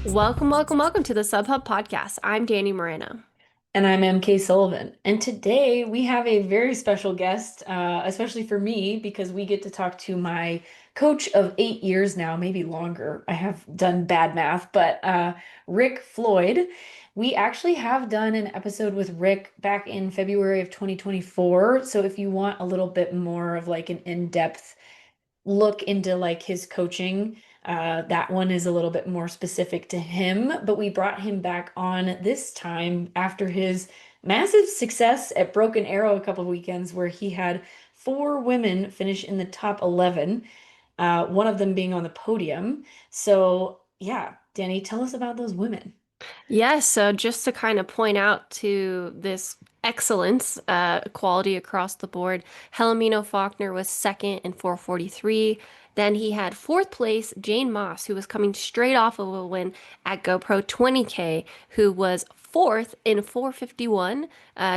Welcome, welcome, welcome to the Subhub Podcast. I'm Danny Moreno. And I'm MK Sullivan. And today we have a very special guest, especially for me, because we get to talk to my coach of 8 years now, maybe longer. I have done bad math, but Rick Floyd. We actually have done an episode with Rick back in February of 2024. So if you want a little bit more of like an in-depth look into like his coaching. That one is a little bit more specific to him, but we brought him back on this time after his massive success at Broken Arrow a couple of weekends where he had four women finish in the top 11, one of them being on the podium. So, yeah, Danny, tell us about those women. Yes, so just to kind of point out to this excellence, quality across the board, Helomino Faulkner was second in 443. Then he had fourth place Jane Moss, who was coming straight off of a win at GoPro 20K, who was fourth in 451,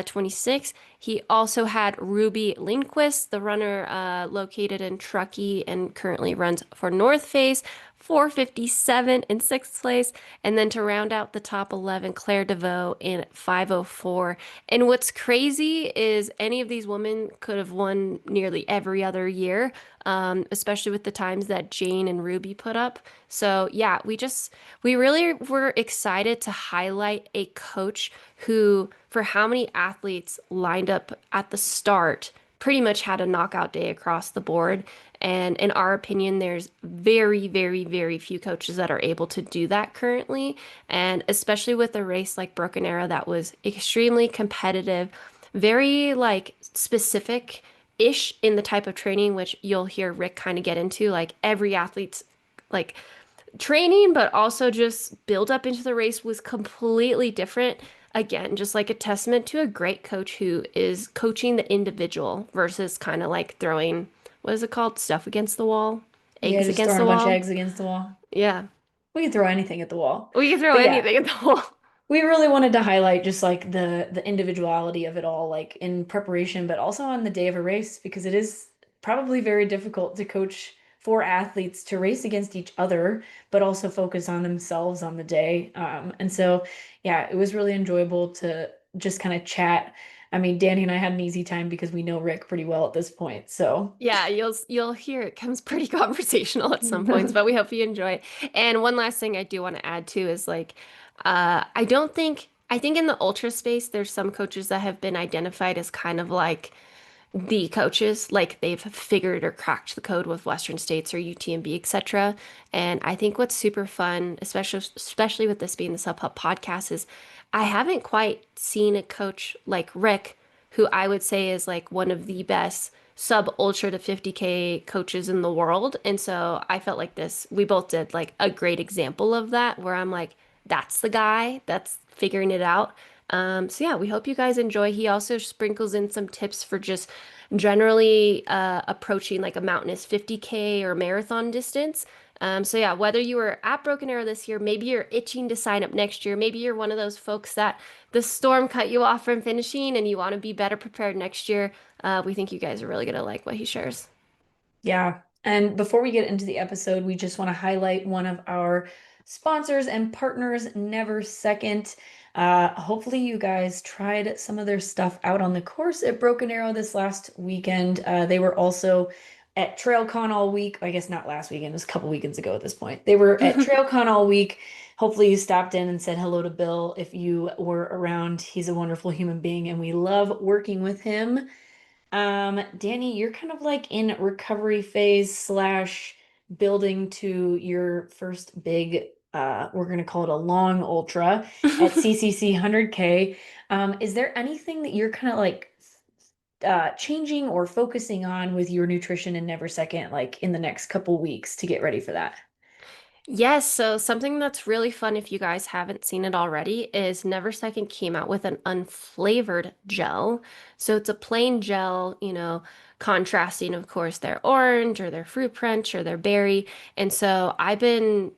26. He also had Ruby Lindquist, the runner located in Truckee and currently runs for North Face, 457 in sixth place. And then to round out the top 11, Claire DeVoe in 504. And what's crazy is any of these women could have won nearly every other year, especially with the times that Jane and Ruby put up. So yeah, we really were excited to highlight a coach who, for how many athletes lined up at the start, pretty much had a knockout day across the board. And in our opinion, there's very, very, very few coaches that are able to do that currently. And especially with a race like Broken Arrow that was extremely competitive, very like specific-ish in the type of training, which you'll hear Rick kind of get into. Like every athlete's like training, but also just build up into the race was completely different. Again, just like a testament to a great coach who is coaching the individual versus kind of like throwing, what is it called? Stuff against the wall, Yeah, eggs just against throwing the a bunch of wall. eggs against the wall. Yeah. We can throw anything at the wall. We can throw But yeah, anything at the wall. we really wanted to highlight just like the individuality of it all, like in preparation, but also on the day of a race, because it is probably very difficult to coach four athletes to race against each other, but also focus on themselves on the day. And so, yeah, it was really enjoyable to just kind of chat. I mean, Danny and I had an easy time because we know Rick pretty well at this point. So, Yeah, you'll hear it comes pretty conversational at some points, but we hope you enjoy it. And one last thing I do want to add too is like I think in the ultra space there's some coaches that have been identified as kind of like the coaches, like they've figured or cracked the code with Western States or UTMB, etc. And I think what's super fun, especially with this being the Sub Hub podcast, is I haven't quite seen a coach like Rick, who I would say is like one of the best sub ultra to 50K coaches in the world. And so I felt like we both did like a great example of that, where I'm like, that's the guy that's figuring it out. So yeah, we hope you guys enjoy. He also sprinkles in some tips for just generally approaching like a mountainous 50K or marathon distance. So yeah, whether you were at Broken Arrow this year, maybe you're itching to sign up next year, maybe you're one of those folks that the storm cut you off from finishing and you want to be better prepared next year. We think you guys are really gonna like what he shares. yeah. And before we get into the episode, we just want to highlight one of our sponsors and partners, Never Second. Hopefully, you guys tried some of their stuff out on the course at Broken Arrow this last weekend. They were also at TrailCon all week. I guess not last weekend, it was a couple weekends ago at this point. They were at TrailCon all week. Hopefully, you stopped in and said hello to Bill if you were around. He's a wonderful human being, and we love working with him. Danny, you're kind of like in recovery phase slash building to your first big, we're gonna call it a long ultra at CCC 100K. Is there anything that you're kind of like changing or focusing on with your nutrition and Never Second, like in the next couple weeks to get ready for that? Yes, so something that's really fun if you guys haven't seen it already is Never Second came out with an unflavored gel. So it's a plain gel, contrasting, of course, their orange or their fruit punch or their berry. And so I've been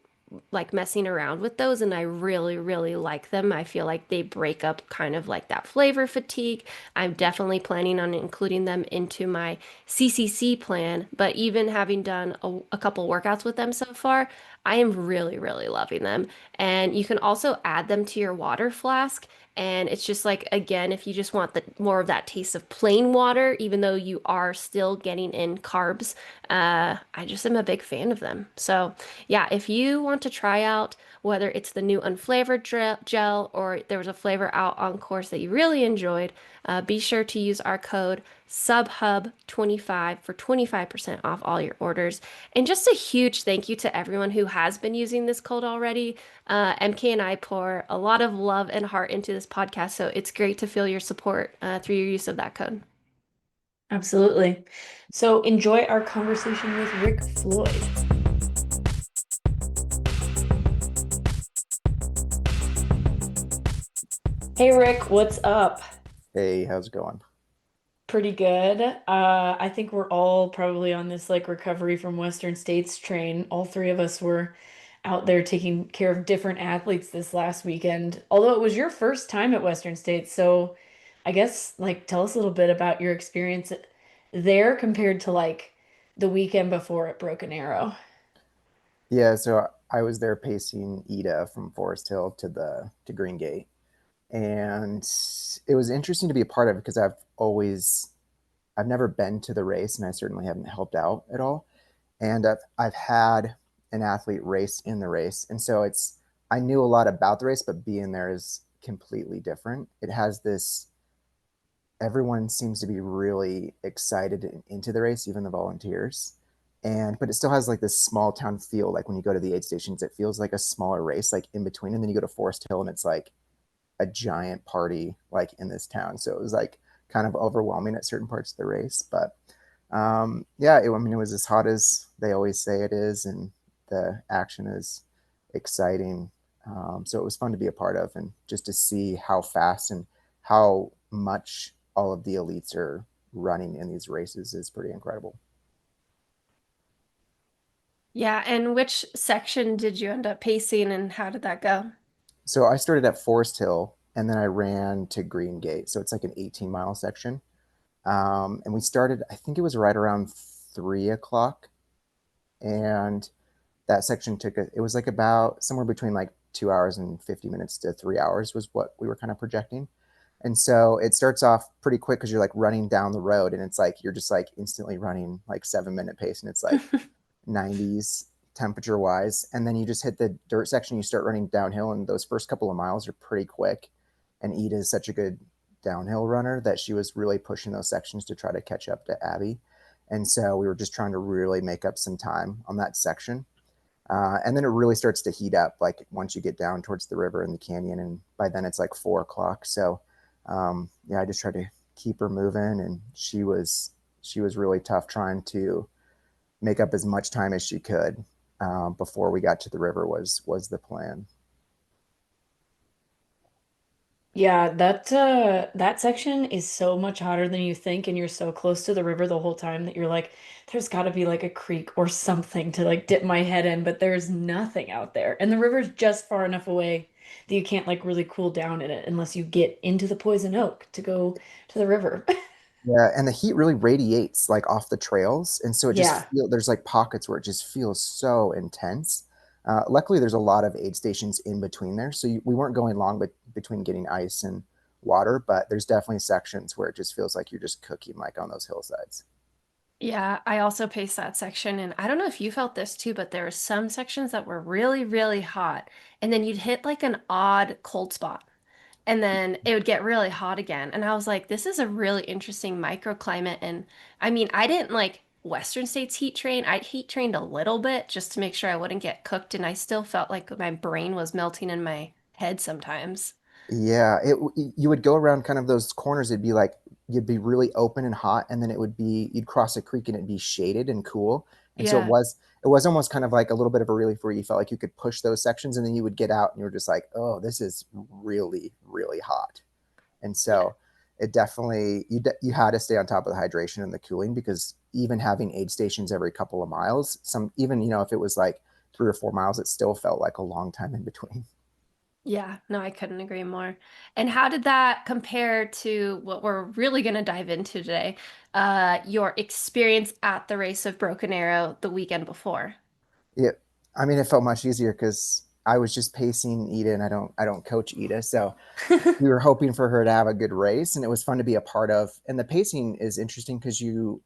like messing around with those, and I really, really like them. I feel like they break up kind of like that flavor fatigue. I'm definitely planning on including them into my CCC plan, but even having done a couple workouts with them so far, I am really, really loving them. And you can also add them to your water flask. And it's just like, again, if you just want the more of that taste of plain water, even though you are still getting in carbs, I just am a big fan of them. So, yeah, if you want to try out whether it's the new unflavored gel or there was a flavor out on course that you really enjoyed, be sure to use our code SUBHUB25 for 25% off all your orders. And just a huge thank you to everyone who has been using this code already. MK and I pour a lot of love and heart into this podcast, so it's great to feel your support through your use of that code. Absolutely. So enjoy our conversation with Rick Floyd. Hey Rick, what's up? Hey, how's it going? Pretty good. I think we're all probably on this like recovery from Western States train. All three of us were out there taking care of different athletes this last weekend. Although it was your first time at Western States, so I guess like tell us a little bit about your experience there compared to like the weekend before at Broken Arrow. Yeah, so I was there pacing Ida from Forest Hill to Green Gate, and it was interesting to be a part of because I've never been to the race, and I certainly haven't helped out at all. And I've had an athlete race in the race, and so I knew a lot about the race, but being there is completely different. It has this everyone seems to be really excited and into the race, even the volunteers. And but it still has like this small town feel. Like when you go to the aid stations, it feels like a smaller race, like in between. And then you go to Forest Hill, and it's like a giant party, like in this town. So it was like kind of overwhelming at certain parts of the race. But yeah, I mean, it was as hot as they always say it is, and the action is exciting. So it was fun to be a part of, and just to see how fast and how much all of the elites are running in these races is pretty incredible. Yeah, and which section did you end up pacing and how did that go? So I started at Forest Hill, and then I ran to Green Gate. So it's like an 18-mile section. And we started, I think it was right around 3 o'clock. And that section it was like about somewhere between like 2 hours and 50 minutes to 3 hours was what we were kind of projecting. And so it starts off pretty quick because you're like running down the road, and it's like you're just like instantly running like 7 minute pace, and it's like 90s temperature wise. And then you just hit the dirt section, you start running downhill, and those first couple of miles are pretty quick. And Ida is such a good downhill runner that she was really pushing those sections to try to catch up to Abby. And so we were just trying to really make up some time on that section. And then it really starts to heat up, like once you get down towards the river and the canyon, and by then it's like 4 o'clock. So yeah, I just tried to keep her moving, and she was really tough trying to make up as much time as she could before we got to the river was the plan. Yeah, that section is so much hotter than you think, and you're so close to the river the whole time that you're like, there's got to be like a creek or something to like dip my head in, but there's nothing out there. And the river's just far enough away that you can't like really cool down in it unless you get into the poison oak to go to the river. Yeah, and the heat really radiates like off the trails, and so Yeah. there's like pockets where it just feels so intense. Luckily, there's a lot of aid stations in between there, so we weren't going long between getting ice and water, but there's definitely sections where it just feels like you're just cooking like on those hillsides. Yeah, I also paced that section, and I don't know if you felt this too, but there were some sections that were really, really hot, and then you'd hit like an odd cold spot, and then it would get really hot again. And I was like, this is a really interesting microclimate. And I mean, I didn't like Western States heat train. I heat trained a little bit just to make sure I wouldn't get cooked, and I still felt like my brain was melting in my head sometimes. Yeah, you would go around kind of those corners. It'd be like you'd be really open and hot, and then you'd cross a creek and it'd be shaded and cool. And so Yeah. it was almost kind of like a little bit of a relief where you felt like you could push those sections, and then you would get out and you were just like, oh, this is really, really hot. And Yeah. so it definitely you had to stay on top of the hydration and the cooling because even having aid stations every couple of miles, some even if it was like 3 or 4 miles, it still felt like a long time in between. Yeah, no, I couldn't agree more. And how did that compare to what we're really going to dive into today? Your experience at the race of Broken Arrow the weekend before. Yeah, I mean, it felt much easier because I was just pacing Ida, and I don't coach Ida, so we were hoping for her to have a good race, and it was fun to be a part of. And the pacing is interesting because you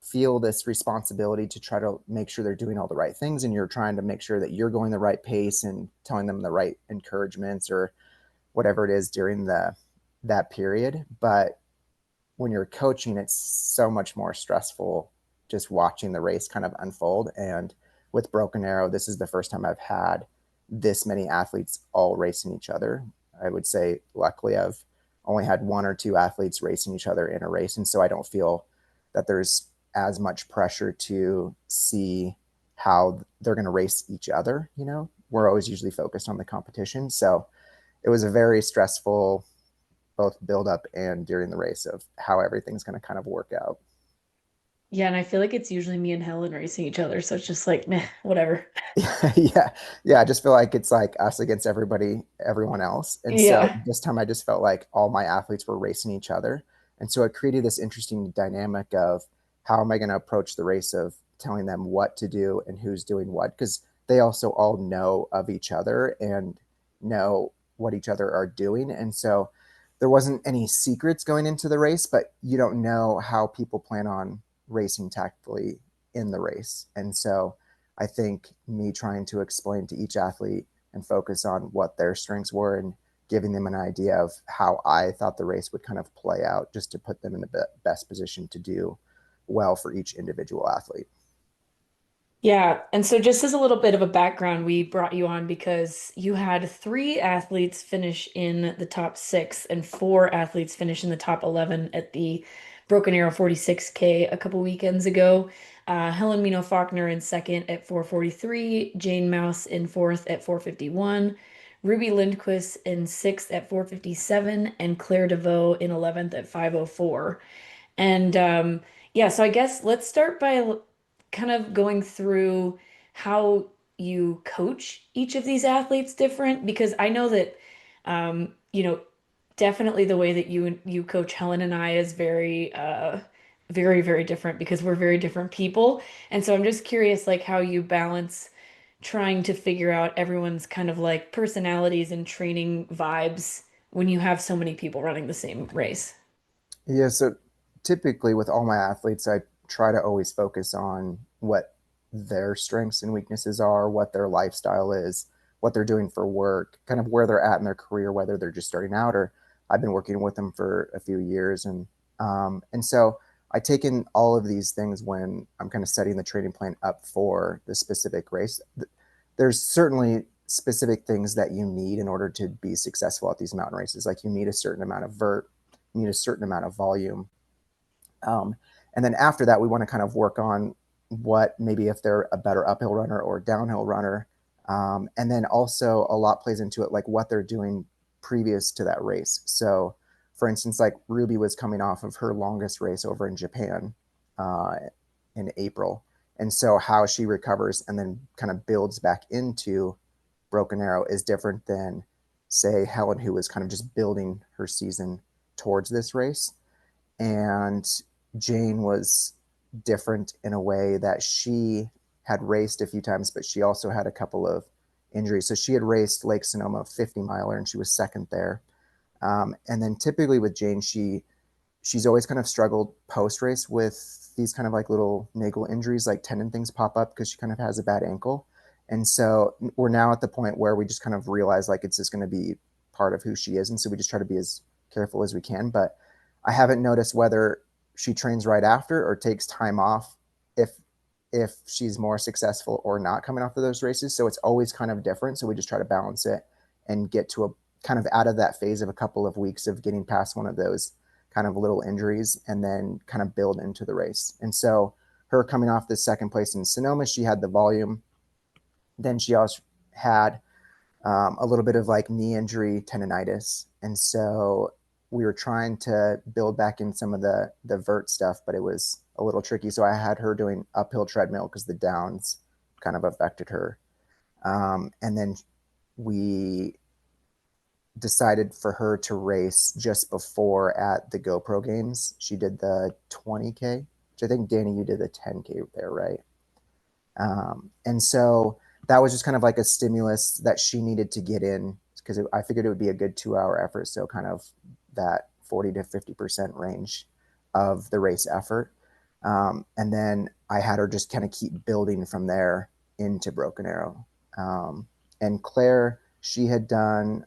feel this responsibility to try to make sure they're doing all the right things, and you're trying to make sure that you're going the right pace and telling them the right encouragements or whatever it is during the that period. But when you're coaching, it's so much more stressful just watching the race kind of unfold. And with Broken Arrow, this is the first time I've had this many athletes all racing each other. I would say, luckily, I've only had 1 or 2 athletes racing each other in a race. And so I don't feel that there's as much pressure to see how they're going to race each other. You know, we're always usually focused on the competition. So it was a very stressful both build up and during the race of how everything's going to kind of work out. Yeah, and I feel like it's usually me and Helen racing each other, so it's just like, meh, whatever. Yeah, yeah. I just feel like it's like us against everybody, everyone else. And so Yeah. this time I just felt like all my athletes were racing each other. And so it created this interesting dynamic of how am I going to approach the race of telling them what to do and who's doing what? Because they also all know of each other and know what each other are doing. And so there wasn't any secrets going into the race, but you don't know how people plan on racing tactically in the race. And so I think me trying to explain to each athlete and focus on what their strengths were and giving them an idea of how I thought the race would kind of play out just to put them in the best position to do well for each individual athlete. Yeah, and so just as a little bit of a background, we brought you on because you had 3 athletes finish in the top 6 and 4 athletes finish in the top 11 at the Broken Arrow 46K a couple weekends ago. Helen Mino Faulkner in second at 4:43, Jane Mouse in fourth at 4:51, Ruby Lindquist in sixth at 4:57, and Claire DeVoe in 11th at 5:04. And yeah, so I guess let's start by kind of going through how you coach each of these athletes different because I know that definitely the way that you coach Helen and I is very very very different because we're very different people. And so I'm just curious like how you balance trying to figure out everyone's kind of like personalities and training vibes when you have so many people running the same race. Yeah, so typically with all my athletes, I try to always focus on what their strengths and weaknesses are, what their lifestyle is, what they're doing for work, kind of where they're at in their career, whether they're just starting out or I've been working with them for a few years. And so I take in all of these things when I'm kind of setting the training plan up for the specific race. There's certainly specific things that you need in order to be successful at these mountain races. Like you need a certain amount of vert, you need a certain amount of volume. Um, and then after that, we want to kind of work on what maybe if they're a better uphill runner or downhill runner. And then also a lot plays into it, like what they're doing previous to that race. So, for instance, like Ruby was coming off of her longest race over in Japan uh, in April. And so, how she recovers and then kind of builds back into Broken Arrow is different than, say, Helen, who was kind of just building her season towards this race. And Jane was different in a way that she had raced a few times, but she also had a couple of injuries. So she had raced Lake Sonoma 50 miler and she was second there. And then typically with Jane, she's always kind of struggled post race with these kind of like little naggle injuries, like tendon things pop up because she kind of has a bad ankle. And so we're now at the point where we just kind of realize like it's just going to be part of who she is. And so we just try to be as careful as we can. But I haven't noticed whether she trains right after or takes time off if she's more successful or not coming off of those races. So it's always kind of different. So we just try to balance it and get to a kind of out of that phase of a couple of weeks of getting past one of those kind of little injuries and then kind of build into the race. And so her coming off the second place in Sonoma, she had the volume. Then she also had a little bit of like knee injury, tendonitis. And so we were trying to build back in some of the vert stuff, but it was a little tricky. So I had her doing uphill treadmill because the downs kind of affected her. And then we decided for her to race just before at the GoPro games. She did the 20K, which I think, Danny, you did the 10K there, right? And so that was just kind of like a stimulus that she needed to get in, because I figured it would be a good 2 hour effort. So kind of that 40 to 50% range of the race effort. And then I had her just kind of keep building from there into Broken Arrow. And Claire, she had done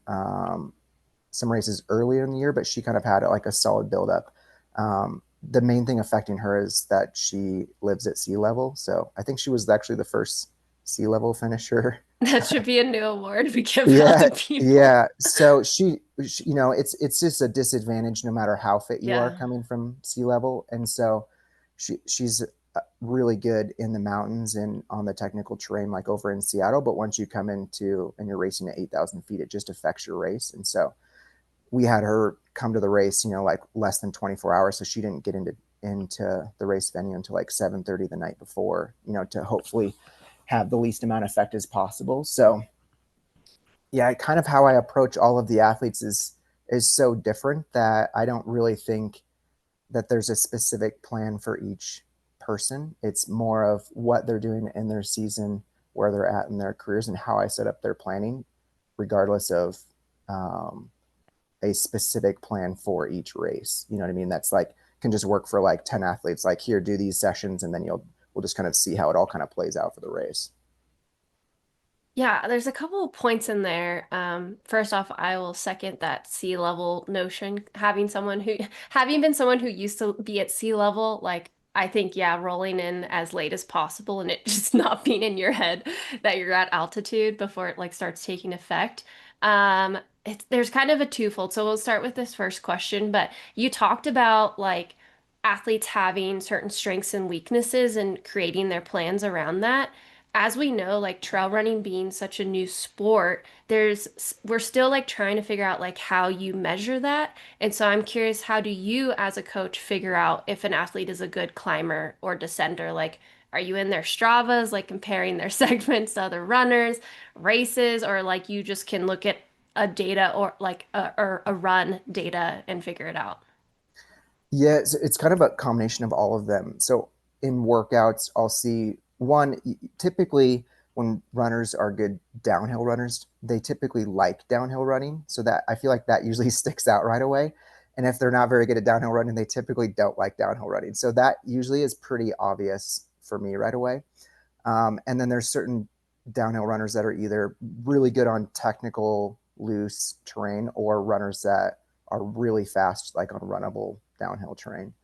some races earlier in the year, but she kind of had like a solid buildup. The main thing affecting her is that she lives at sea level. So I think she was actually the first sea level finisher. That should be a new award we give out Yeah, to people. yeah. So she, it's just a disadvantage no matter how fit you are Yeah. coming from sea level, and so she's really good in the mountains and on the technical terrain, like over in Seattle. But once you come into and you're racing at 8,000 feet, it just affects your race, and so we had her come to the race, like less than 24 hours. So she didn't get into the race venue until like 7:30 the night before, to hopefully have the least amount of effect as possible. So yeah, kind of how I approach all of the athletes is so different that I don't really think that there's a specific plan for each person. It's more of what they're doing in their season, where they're at in their careers, and how I set up their planning, regardless of um, a specific plan for each race. You know what I mean? That's like can just work for like 10 athletes. Like, here, do these sessions, and then we'll just kind of see how it all kind of plays out for the race. Yeah, there's a couple of points in there. First off, I will second that sea level notion. Having been someone who used to be at sea level, like I think, yeah, rolling in as late as possible and it just not being in your head that you're at altitude before it like starts taking effect. There's kind of a twofold. So we'll start with this first question, but you talked about like athletes having certain strengths and weaknesses and creating their plans around that. As we know, like trail running being such a new sport, we're still like trying to figure out like how you measure that. And so I'm curious, how do you as a coach figure out if an athlete is a good climber or descender? Like, are you in their Stravas, like comparing their segments to other runners, races, or like you just can look at a data or like a run data and figure it out? Yeah, it's kind of a combination of all of them. So in workouts, I'll see one, typically when runners are good downhill runners, they typically like downhill running. So that I feel like that usually sticks out right away. And if they're not very good at downhill running, they typically don't like downhill running. So that usually is pretty obvious for me right away. And then there's certain downhill runners that are either really good on technical loose terrain, or runners that are really fast, like on runnable downhill terrain.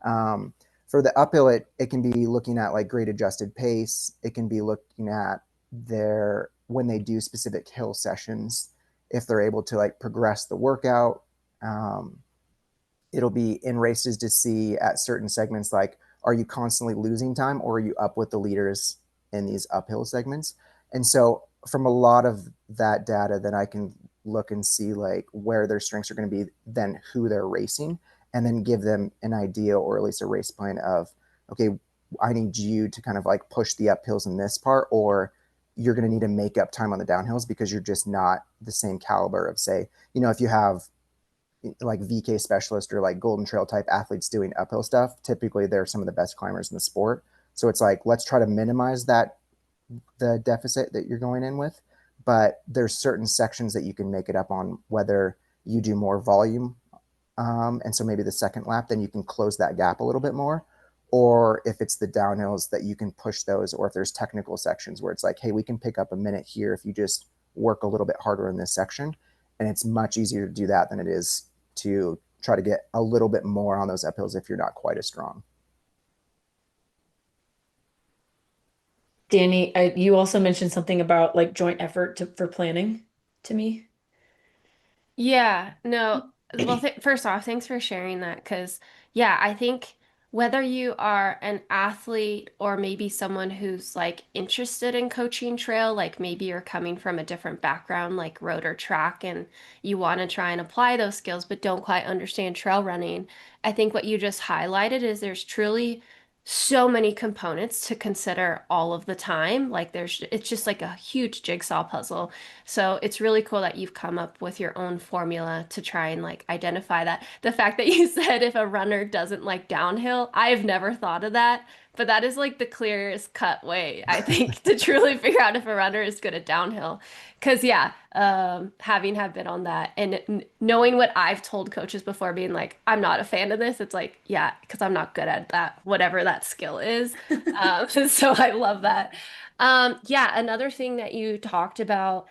Um, for the uphill, it can be looking at like grade adjusted pace. It can be looking at their when they do specific hill sessions, if they're able to like progress the workout. Um, it'll be in races to see at certain segments, like, are you constantly losing time, or are you up with the leaders in these uphill segments? And so from a lot of that data, then I can look and see like where their strengths are going to be, then who they're racing, and then give them an idea, or at least a race plan of, okay, I need you to kind of like push the uphills in this part, or you're going to need to make up time on the downhills because you're just not the same caliber of, say, if you have like VK specialist or like Golden Trail type athletes doing uphill stuff, typically they're some of the best climbers in the sport. So it's like, let's try to minimize the deficit that you're going in with. But there's certain sections that you can make it up on, whether you do more volume. And so maybe the second lap, then you can close that gap a little bit more. Or if it's the downhills, that you can push those, or if there's technical sections where it's like, hey, we can pick up a minute here if you just work a little bit harder in this section. And it's much easier to do that than it is to try to get a little bit more on those uphills if you're not quite as strong. Danny, you also mentioned something about like joint effort for planning to me. Yeah, no. Well, th first off, thanks for sharing that because, yeah, I think whether you are an athlete or maybe someone who's like interested in coaching trail, like maybe you're coming from a different background, like road or track, and you want to try and apply those skills but don't quite understand trail running, I think what you just highlighted is there's truly so many components to consider all of the time. Like it's just like a huge jigsaw puzzle. So it's really cool that you've come up with your own formula to try and like identify that. The fact that you said if a runner doesn't like downhill, I've never thought of that. But that is like the clearest cut way, I think, to truly figure out if a runner is good at downhill. Because yeah, having have been on that and knowing what I've told coaches before, being like, I'm not a fan of this. It's like, yeah, because I'm not good at that, whatever that skill is. So I love that. Yeah, another thing that you talked about.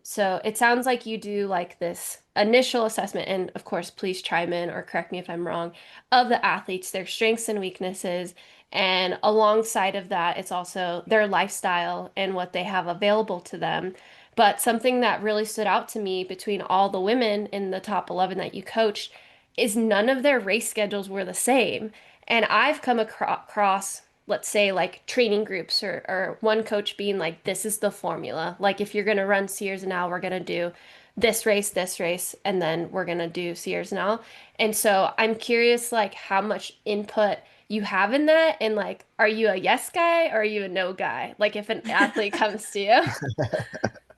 So it sounds like you do like this initial assessment, and of course, please chime in or correct me if I'm wrong, of the athletes, their strengths and weaknesses. And alongside of that, it's also their lifestyle and what they have available to them. But something that really stood out to me between all the women in the top 11 that you coached is none of their race schedules were the same. And I've come across, let's say, like training groups or one coach being like, this is the formula. Like, if you're going to run Sears and Al, we're going to do this race, and then we're going to do Sears and Al. And so I'm curious, like, how much input you have in that. And, like, are you a yes guy or are you a no guy? Like, if an athlete comes to you.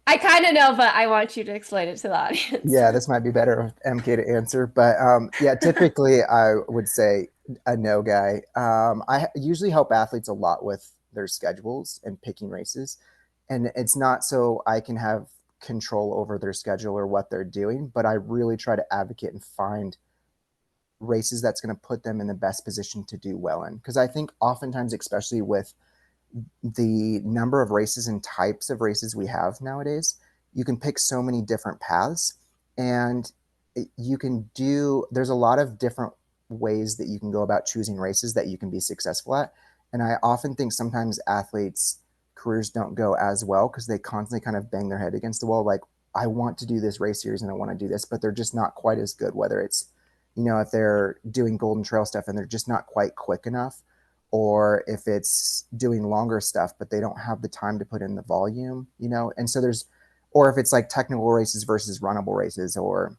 I kind of know, but I want you to explain it to the audience. Yeah, this might be better with MK to answer, but yeah, typically I would say a no guy. I usually help athletes a lot with their schedules and picking races, and it's not so I can have control over their schedule or what they're doing, but I really try to advocate and find races that's going to put them in the best position to do well in. Because I think oftentimes, especially with the number of races and types of races we have nowadays, you can pick so many different paths, and you can do, there's a lot of different ways that you can go about choosing races that you can be successful at. And I often think sometimes athletes' careers don't go as well because they constantly kind of bang their head against the wall, like, I want to do this race series and I want to do this, but they're just not quite as good, whether it's, if they're doing golden trail stuff and they're just not quite quick enough, or if it's doing longer stuff, but they don't have the time to put in the volume, And so or if it's like technical races versus runnable races, or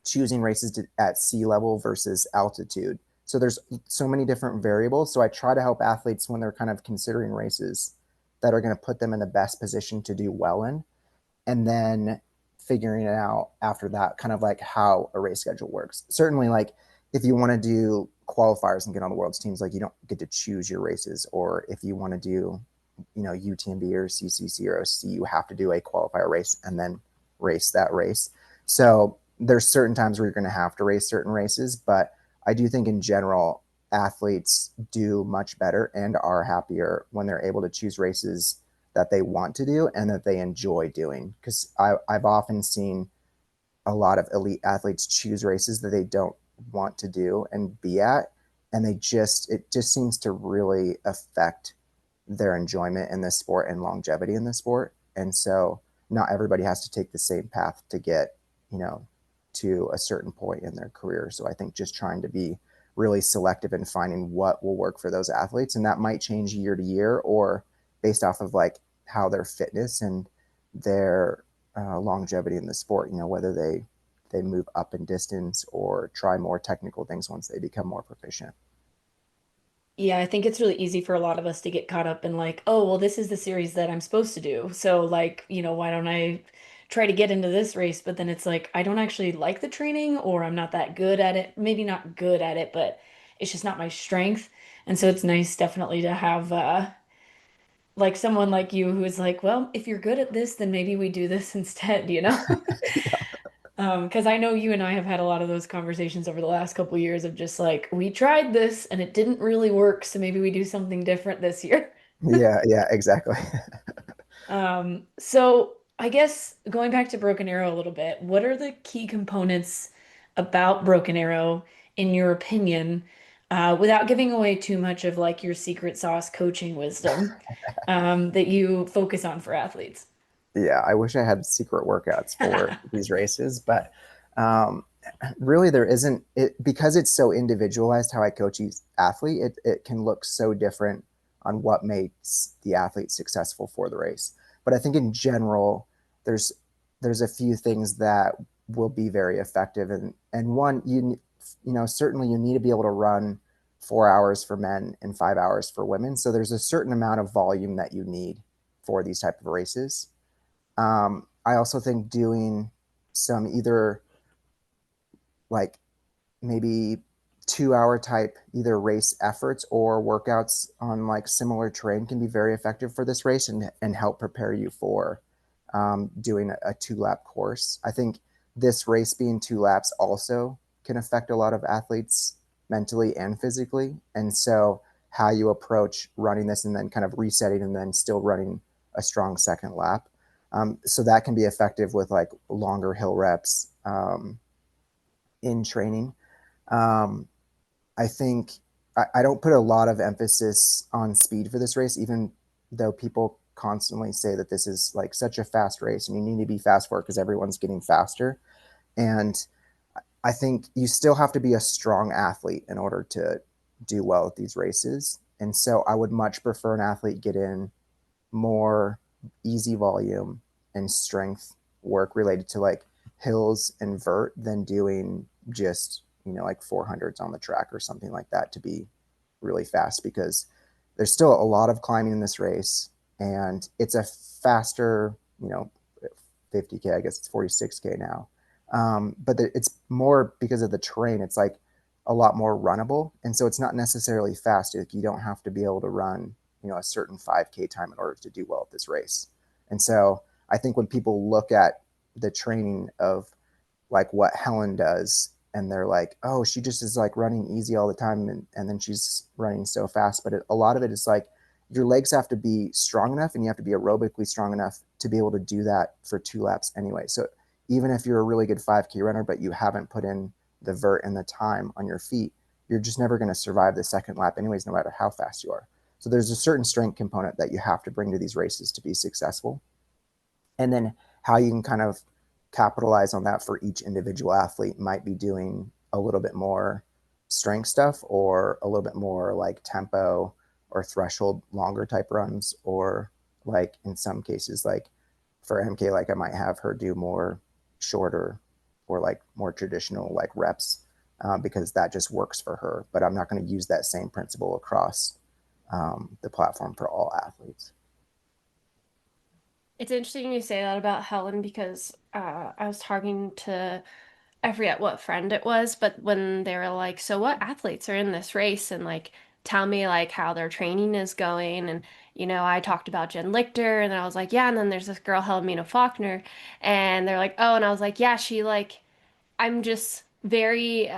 choosing races at sea level versus altitude. So there's so many different variables. So I try to help athletes when they're kind of considering races that are going to put them in the best position to do well in, and then figuring it out after that, kind of like how a race schedule works. Certainly, like if you want to do qualifiers and get on the world's teams, like you don't get to choose your races. Or if you want to do, UTMB or CCC or OC, you have to do a qualifier race and then race that race. So there's certain times where you're going to have to race certain races, but I do think in general, athletes do much better and are happier when they're able to choose races that they want to do and that they enjoy doing. Because I've often seen a lot of elite athletes choose races that they don't want to do and be at, and it just seems to really affect their enjoyment in this sport and longevity in the sport. And so not everybody has to take the same path to get, to a certain point in their career. So I think just trying to be really selective in finding what will work for those athletes, and that might change year to year or based off of like how their fitness and their longevity in the sport, whether they move up in distance or try more technical things once they become more proficient. Yeah, I think it's really easy for a lot of us to get caught up in like, oh, well, this is the series that I'm supposed to do. So like, why don't I try to get into this race? But then it's like, I don't actually like the training, or I'm not that good at it. Maybe not good at it, but it's just not my strength. And so it's nice definitely to have like someone like you who is like, well, if you're good at this, then maybe we do this instead? Yeah. Because I know you and I have had a lot of those conversations over the last couple years of just like, we tried this and it didn't really work, so maybe we do something different this year. Yeah, exactly. So I guess going back to Broken Arrow a little bit, what are the key components about Broken Arrow, in your opinion, without giving away too much of like your secret sauce coaching wisdom, that you focus on for athletes? Yeah, I wish I had secret workouts for these races, but um, really there isn't it because it's so individualized how I coach each athlete. It can look so different on what makes the athlete successful for the race. But I think in general, there's there's a few things that will be very effective, and one, certainly you need to be able to run 4 hours for men and 5 hours for women. So there's a certain amount of volume that you need for these type of races. I also think doing some either like maybe 2 hour type either race efforts or workouts on like similar terrain can be very effective for this race and help prepare you for doing a 2 lap course. I think this race being 2 laps also can affect a lot of athletes mentally and physically. And so how you approach running this and then kind of resetting and then still running a strong second lap. So that can be effective with like longer hill reps in training. Um, I think I don't put a lot of emphasis on speed for this race, even though people constantly say that this is like such a fast race and you need to be fast for it because everyone's getting faster. And I think you still have to be a strong athlete in order to do well at these races. And so I would much prefer an athlete get in more easy volume and strength work related to like hills and vert than doing just, like 400s on the track or something like that to be really fast, because there's still a lot of climbing in this race and it's a faster, 50K, I guess it's 46K now. But it's more because of the terrain. It's like a lot more runnable. And so it's not necessarily fast. Like you don't have to be able to run, a certain 5K time in order to do well at this race. And so I think when people look at the training of like what Helen does, and they're like, oh, she just is like running easy all the time. And then she's running so fast. But a lot of it is like your legs have to be strong enough and you have to be aerobically strong enough to be able to do that for 2 laps anyway. So even if you're a really good 5K runner, but you haven't put in the vert and the time on your feet, you're just never going to survive the second lap anyways, no matter how fast you are. So there's a certain strength component that you have to bring to these races to be successful. And then how you can kind of capitalize on that for each individual athlete might be doing a little bit more strength stuff or a little bit more like tempo or threshold longer type runs, or like in some cases, like for MK, like I might have her do more shorter or like more traditional like reps, because that just works for her. But I'm not going to use that same principle across the platform for all athletes. It's interesting you say that about Helen because I was talking to, I forget what friend it was, but when they were like, so what athletes are in this race and like tell me like how their training is going. And, I talked about Jen Lichter and I was like, yeah. And then there's this girl, Helena Faulkner. And they're like, oh, and I was like, yeah, she like I'm just very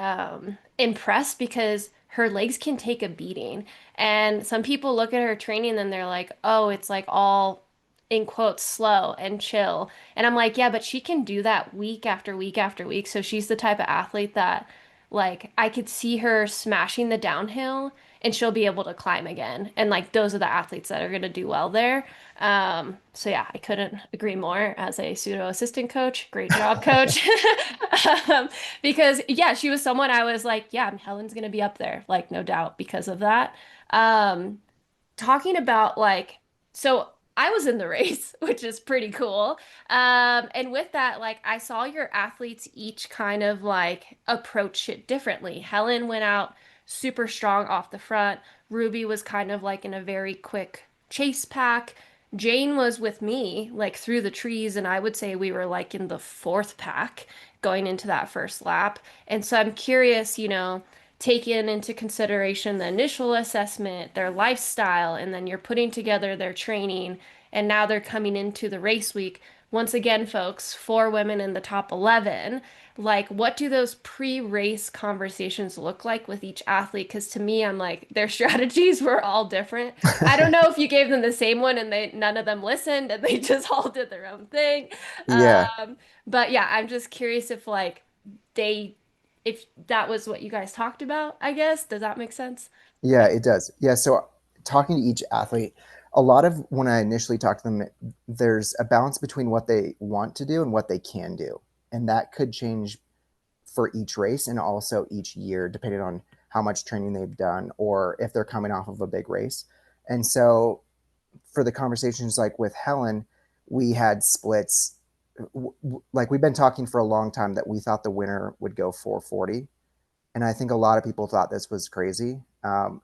impressed because her legs can take a beating. And some people look at her training and they're like, oh, it's like all in quotes slow and chill. And I'm like, yeah, but she can do that week after week after week. So she's the type of athlete that like I could see her smashing the downhill and she'll be able to climb again. And like those are the athletes that are going to do well there. So yeah, I couldn't agree more as a pseudo assistant coach. Great job, coach. Because yeah, she was someone I was like, yeah, Helen's gonna be up there, like no doubt because of that. Um, Talking about like, so I was in the race, which is pretty cool. And with that, like I saw your athletes each kind of like approach it differently. Helen went out super strong off the front. Ruby was kind of like in a very quick chase pack. Jane was with me, like through the trees, and I would say we were like in the fourth pack going into that first lap. And so I'm curious, taking into consideration the initial assessment, their lifestyle, and then you're putting together their training, and now they're coming into the race week. Once again, folks, 4 women in the top 11. Like, what do those pre-race conversations look like with each athlete? Because to me, I'm like, their strategies were all different. I don't know if you gave them the same one and they none of them listened and they just all did their own thing. Yeah. But yeah, I'm just curious if like they if that was what you guys talked about, I guess. Does that make sense? Yeah, it does. Yeah. So talking to each athlete, a lot of when I initially talk to them, there's a balance between what they want to do and what they can do. And that could change for each race and also each year, depending on how much training they've done or if they're coming off of a big race. And so for the conversations like with Helen, we had splits. Like we've been talking for a long time that we thought the winner would go 440, and I think a lot of people thought this was crazy.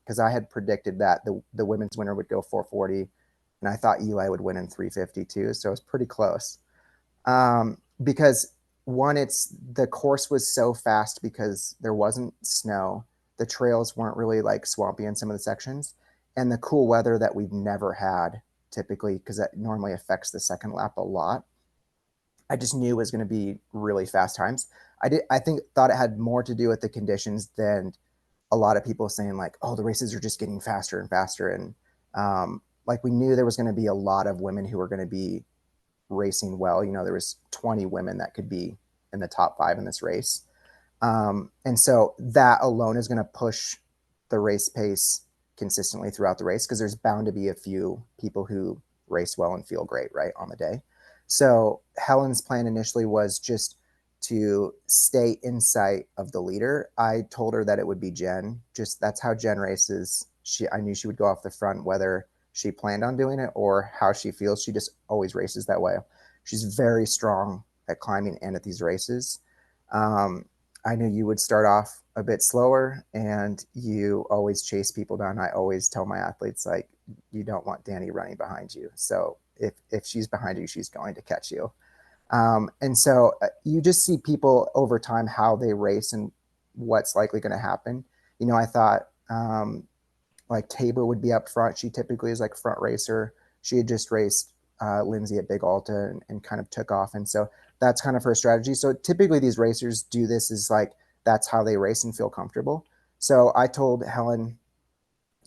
because I had predicted that the women's winner would go 440, and I thought Eli would win in 350 too. So it was pretty close. Because one, it's the course was so fast because there wasn't snow. The trails weren't really like swampy in some of the sections, and the cool weather that we've never had typically, because that normally affects the second lap a lot. I just knew it was going to be really fast times. I think thought it had more to do with the conditions than a lot of people saying like, oh, the races are just getting faster and faster. And like we knew there was going to be a lot of women who were going to be racing well. There was 20 women that could be in the top 5 in this race. And so that alone is going to push the race pace consistently throughout the race, because there's bound to be a few people who race well and feel great right on the day. So Helen's plan initially was just to stay in sight of the leader. I told her that it would be Jen. Just that's how Jen races. I knew she would go off the front, whether she planned on doing it or how she feels. She just always races that way. She's very strong at climbing and at these races. Um, I knew you would start off a bit slower and you always chase people down. I always tell my athletes, like, you don't want Danny running behind you. So if she's behind you, she's going to catch you. And so you just see people over time, how they race and what's likely going to happen. I thought like Tabor would be up front. She typically is like front racer. She had just raced Lindsay at Big Alta and kind of took off. And so that's kind of her strategy. So typically these racers do this, is like, that's how they race and feel comfortable. So I told Helen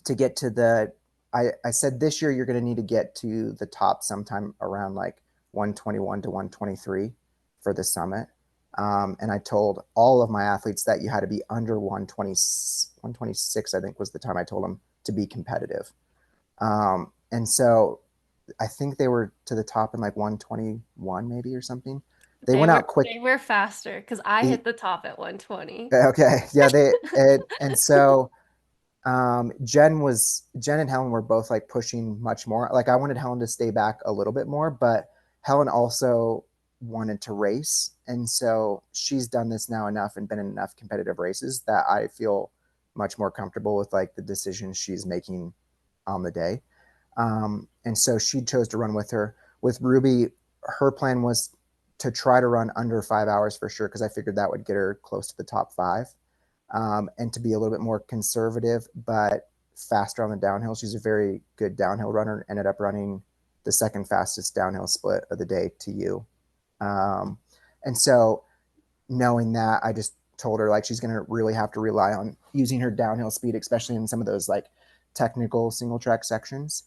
to get to I said this year you're going to need to get to the top sometime around like 121 to 123 for the summit. And I told all of my athletes that you had to be under 120, 126, I think was the time I told them, to be competitive. And so I think they were to the top in like 121 maybe or something. They They went were out quick. they were faster because I hit the top at 120. Okay. Yeah. And so Jen and Helen were both like pushing much more. Like I wanted Helen to stay back a little bit more, but Helen also wanted to race. And so she's done this now enough and been in enough competitive races that I feel much more comfortable with like the decisions she's making on the day. And so she chose to run with her. With Ruby, her plan was to try to run under 5 hours for sure, because I figured that would get her close to the top 5. And to be a little bit more conservative, but faster on the downhill. She's a very good downhill runner, ended up running the second fastest downhill split of the day to you. And so knowing that, I just told her like she's going to really have to rely on using her downhill speed, especially in some of those like technical single track sections.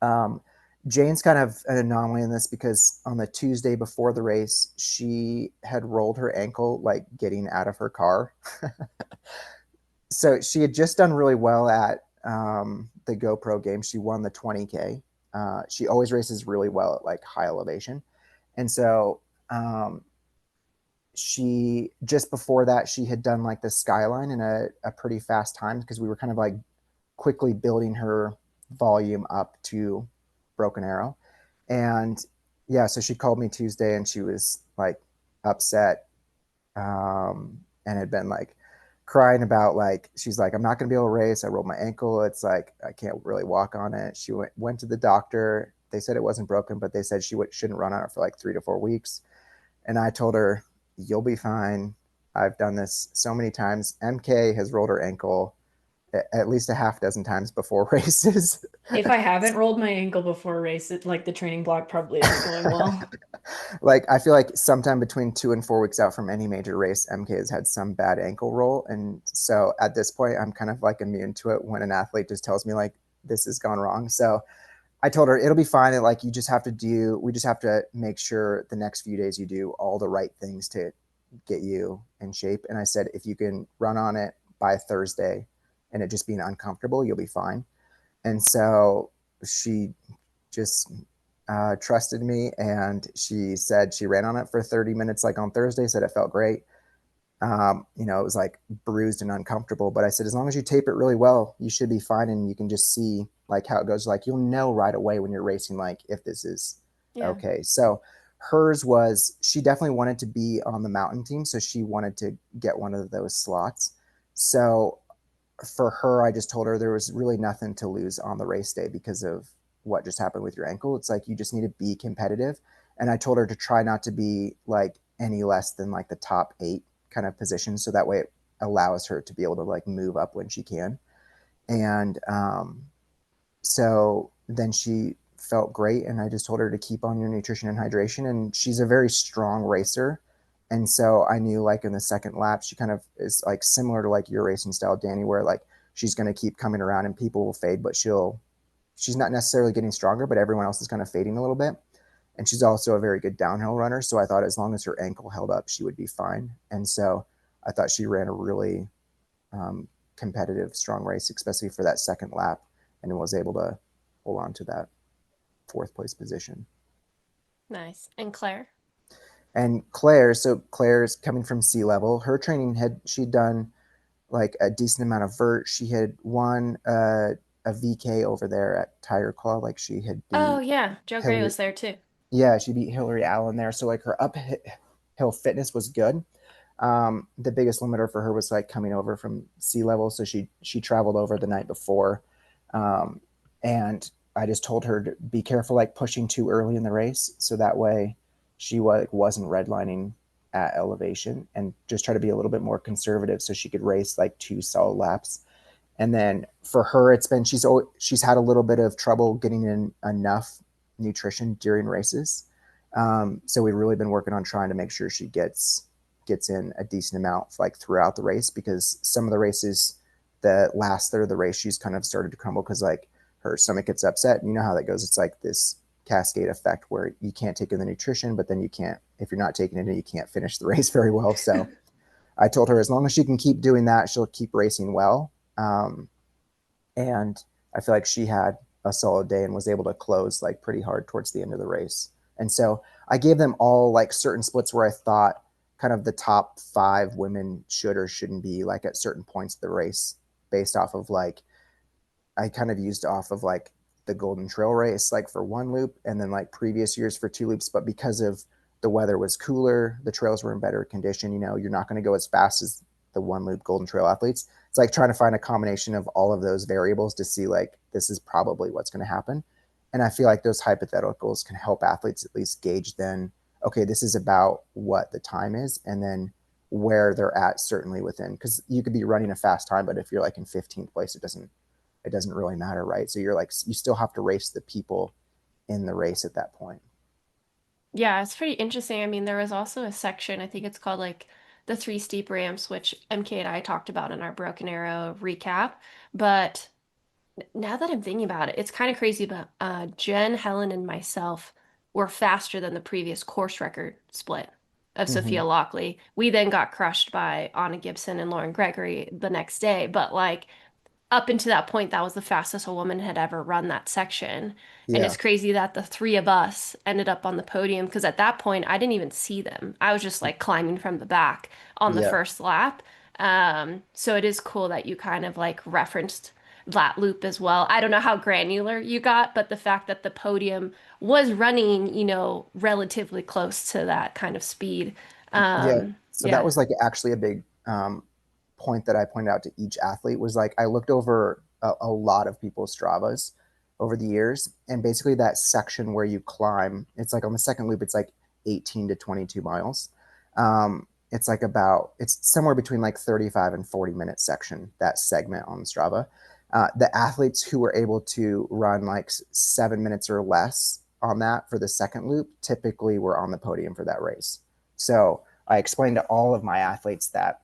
Um, Jane's kind of an anomaly in this, because on the Tuesday before the race, she had rolled her ankle like getting out of her car. So she had just done really well at the GoPro game. She won the 20K. She always races really well at like high elevation. And so she, just before that, she had done like the skyline in a pretty fast time, because we were kind of like quickly building her volume up to Broken Arrow. And yeah, so she called me Tuesday and she was like upset, and had been like crying about like, she's like, I'm not going to be able to race. I rolled my ankle. It's like, I can't really walk on it. She went to the doctor. They said it wasn't broken, but they said she shouldn't run on it for like 3 to 4 weeks. And I told her, you'll be fine. I've done this so many times. MK has rolled her ankle at least a half dozen times before races. If I haven't rolled my ankle before a race, like the training block probably isn't going well. Like I feel like sometime between 2 and 4 weeks out from any major race, MK has had some bad ankle roll. And so at this point, I'm kind of like immune to it when an athlete just tells me like this has gone wrong. So I told her it'll be fine. And like, we just have to make sure the next few days you do all the right things to get you in shape. And I said, if you can run on it by Thursday and it just being uncomfortable, you'll be fine. And so she just trusted me, and she said she ran on it for 30 minutes, like on Thursday, said it felt great. It was like bruised and uncomfortable, but I said, as long as you tape it really well, you should be fine. And you can just see like how it goes. Like you'll know right away when you're racing, like if this is okay. So hers was, she definitely wanted to be on the mountain team. So she wanted to get one of those slots. So for her, I just told her there was really nothing to lose on the race day because of what just happened with your ankle. It's like you just need to be competitive. And I told her to try not to be like any less than like the top 8 kind of position. So that way it allows her to be able to like move up when she can. And so then she felt great. And I just told her to keep on your nutrition and hydration. And she's a very strong racer. And so I knew like in the second lap, she kind of is like similar to like your racing style, Danny, where like she's going to keep coming around and people will fade, but she's not necessarily getting stronger, but everyone else is kind of fading a little bit. And she's also a very good downhill runner. So I thought as long as her ankle held up, she would be fine. And so I thought she ran a really um, competitive, strong race, especially for that second lap, and was able to hold on to that fourth place position. Nice. And Claire? And Claire, so Claire's coming from sea level. Her training she'd done like a decent amount of vert. She had won a VK over there at Tiger Claw. Like she had Oh beat yeah, Joe Gray Hillary. was there too. Yeah, she beat Hillary Allen there. So like her uphill fitness was good. The biggest limiter for her was like coming over from sea level, so she traveled over the night before, um, and I just told her to be careful, like pushing too early in the race, so that way she wasn't redlining at elevation, and just try to be a little bit more conservative, so she could race like 2 solid laps. And then for her, it's been she's had a little bit of trouble getting in enough nutrition during races. So we've really been working on trying to make sure she gets in a decent amount like throughout the race, because some of the races, the last third of the race, she's kind of started to crumble because like her stomach gets upset. And you know how that goes. It's like this cascade effect where you can't take in the nutrition, but then you can't, if you're not taking it in, you can't finish the race very well. So I told her as long as she can keep doing that, she'll keep racing well. Um, and I feel like she had a solid day and was able to close like pretty hard towards the end of the race. And so I gave them all like certain splits where I thought kind of the top 5 women should or shouldn't be like at certain points of the race, based off of like I kind of used off of like the Golden Trail race, like for one loop, and then like previous years for 2 loops. But because of the weather was cooler, the trails were in better condition. You know, you're not going to go as fast as the one loop Golden Trail athletes. It's like trying to find a combination of all of those variables to see like this is probably what's going to happen. And I feel like those hypotheticals can help athletes at least gauge then, okay, this is about what the time is, and then where they're at certainly within, because you could be running a fast time, but if you're like in 15th place, it doesn't really matter, right? So you're like, you still have to race the people in the race at that point. Yeah, it's pretty interesting. I mean, there was also a section, I think it's called like the three steep ramps, which MK and I talked about in our Broken Arrow recap. But now that I'm thinking about it, it's kind of crazy, but Jen, Helen, and myself were faster than the previous course record split of Mm-hmm. Sophia Lockley. We then got crushed by Anna Gibson and Lauren Gregory the next day, but like up until that point, that was the fastest a woman had ever run that section. And Yeah. it's crazy that the three of us ended up on the podium because at that point, I didn't even see them. I was just like climbing from the back on the Yeah. first lap. So it is cool that you kind of like referenced that loop as well. I don't know how granular you got, but the fact that the podium was running, relatively close to that kind of speed. Yeah. So that Yeah. was like actually a big point that I pointed out to each athlete was like I looked over a lot of people's Stravas over the years, and basically that section where you climb, it's like on the second loop, it's like 18 to 22 miles. It's somewhere between like 35 and 40 minute section, that segment on Strava. The athletes who were able to run like 7 minutes or less on that for the second loop typically were on the podium for that race. So I explained to all of my athletes that,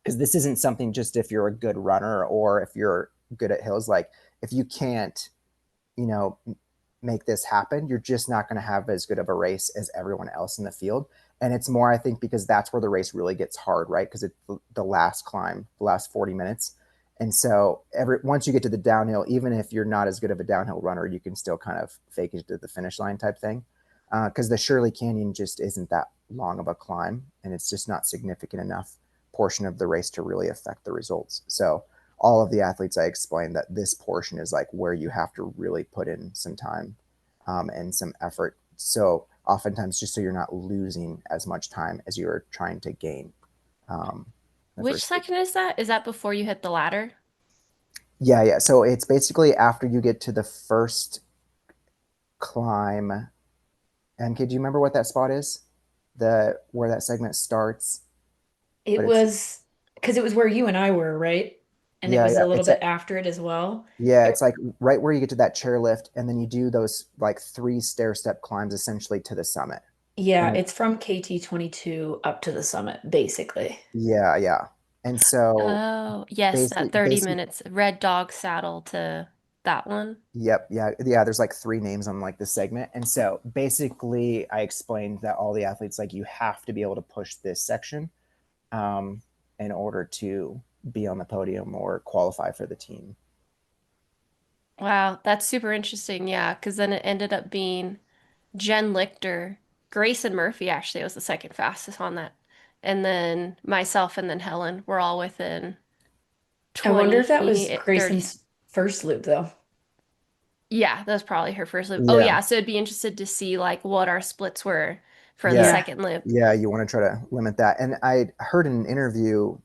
because this isn't something just if you're a good runner or if you're good at hills, like if you can't, you know, make this happen, you're just not going to have as good of a race as everyone else in the field. And it's more, I think, because that's where the race really gets hard, right? Because it's the last climb, the last 40 minutes. And so once you get to the downhill, even if you're not as good of a downhill runner, you can still kind of fake it to the finish line type thing. Because the Shirley Canyon just isn't that long of a climb, and it's just not significant enough portion of the race to really affect the results. So all of the athletes, I explained that this portion is like where you have to really put in some time and some effort. So oftentimes, just so you're not losing as much time as you're trying to gain um, the Which first. section is that? Is that before you hit the ladder? Yeah, yeah. So it's basically after you get to the first climb. And do you remember what that spot is? The where that segment starts, It but it's was because it was where you and I were, right? And it yeah, was yeah. a little bit after it as well. It's like right where you get to that chairlift, and then you do those like three stair step climbs essentially to the summit. Yeah, And it's from KT 22 up to the summit, basically. yeah, yeah. And so Oh, yes, that 30 basically, minutes. Red Dog Saddle to that one. yep, yeah, yeah. There's like three names on like the segment, and so basically, I explained that all the athletes like you have to be able to push this section um, in order to be on the podium or qualify for the team. Wow, that's super interesting. Yeah, because then it ended up being Jen Lichter, Grayson Murphy actually was the second fastest on that. And then myself and then Helen were all within I wonder if that 20, was 30. Grayson's first loop, though. Yeah, that was probably her first loop. Oh Yeah, yeah, so it'd be interested to see like what our splits were for the yeah, Yeah. second loop. yeah. You want to try to limit that. And I heard in an interview,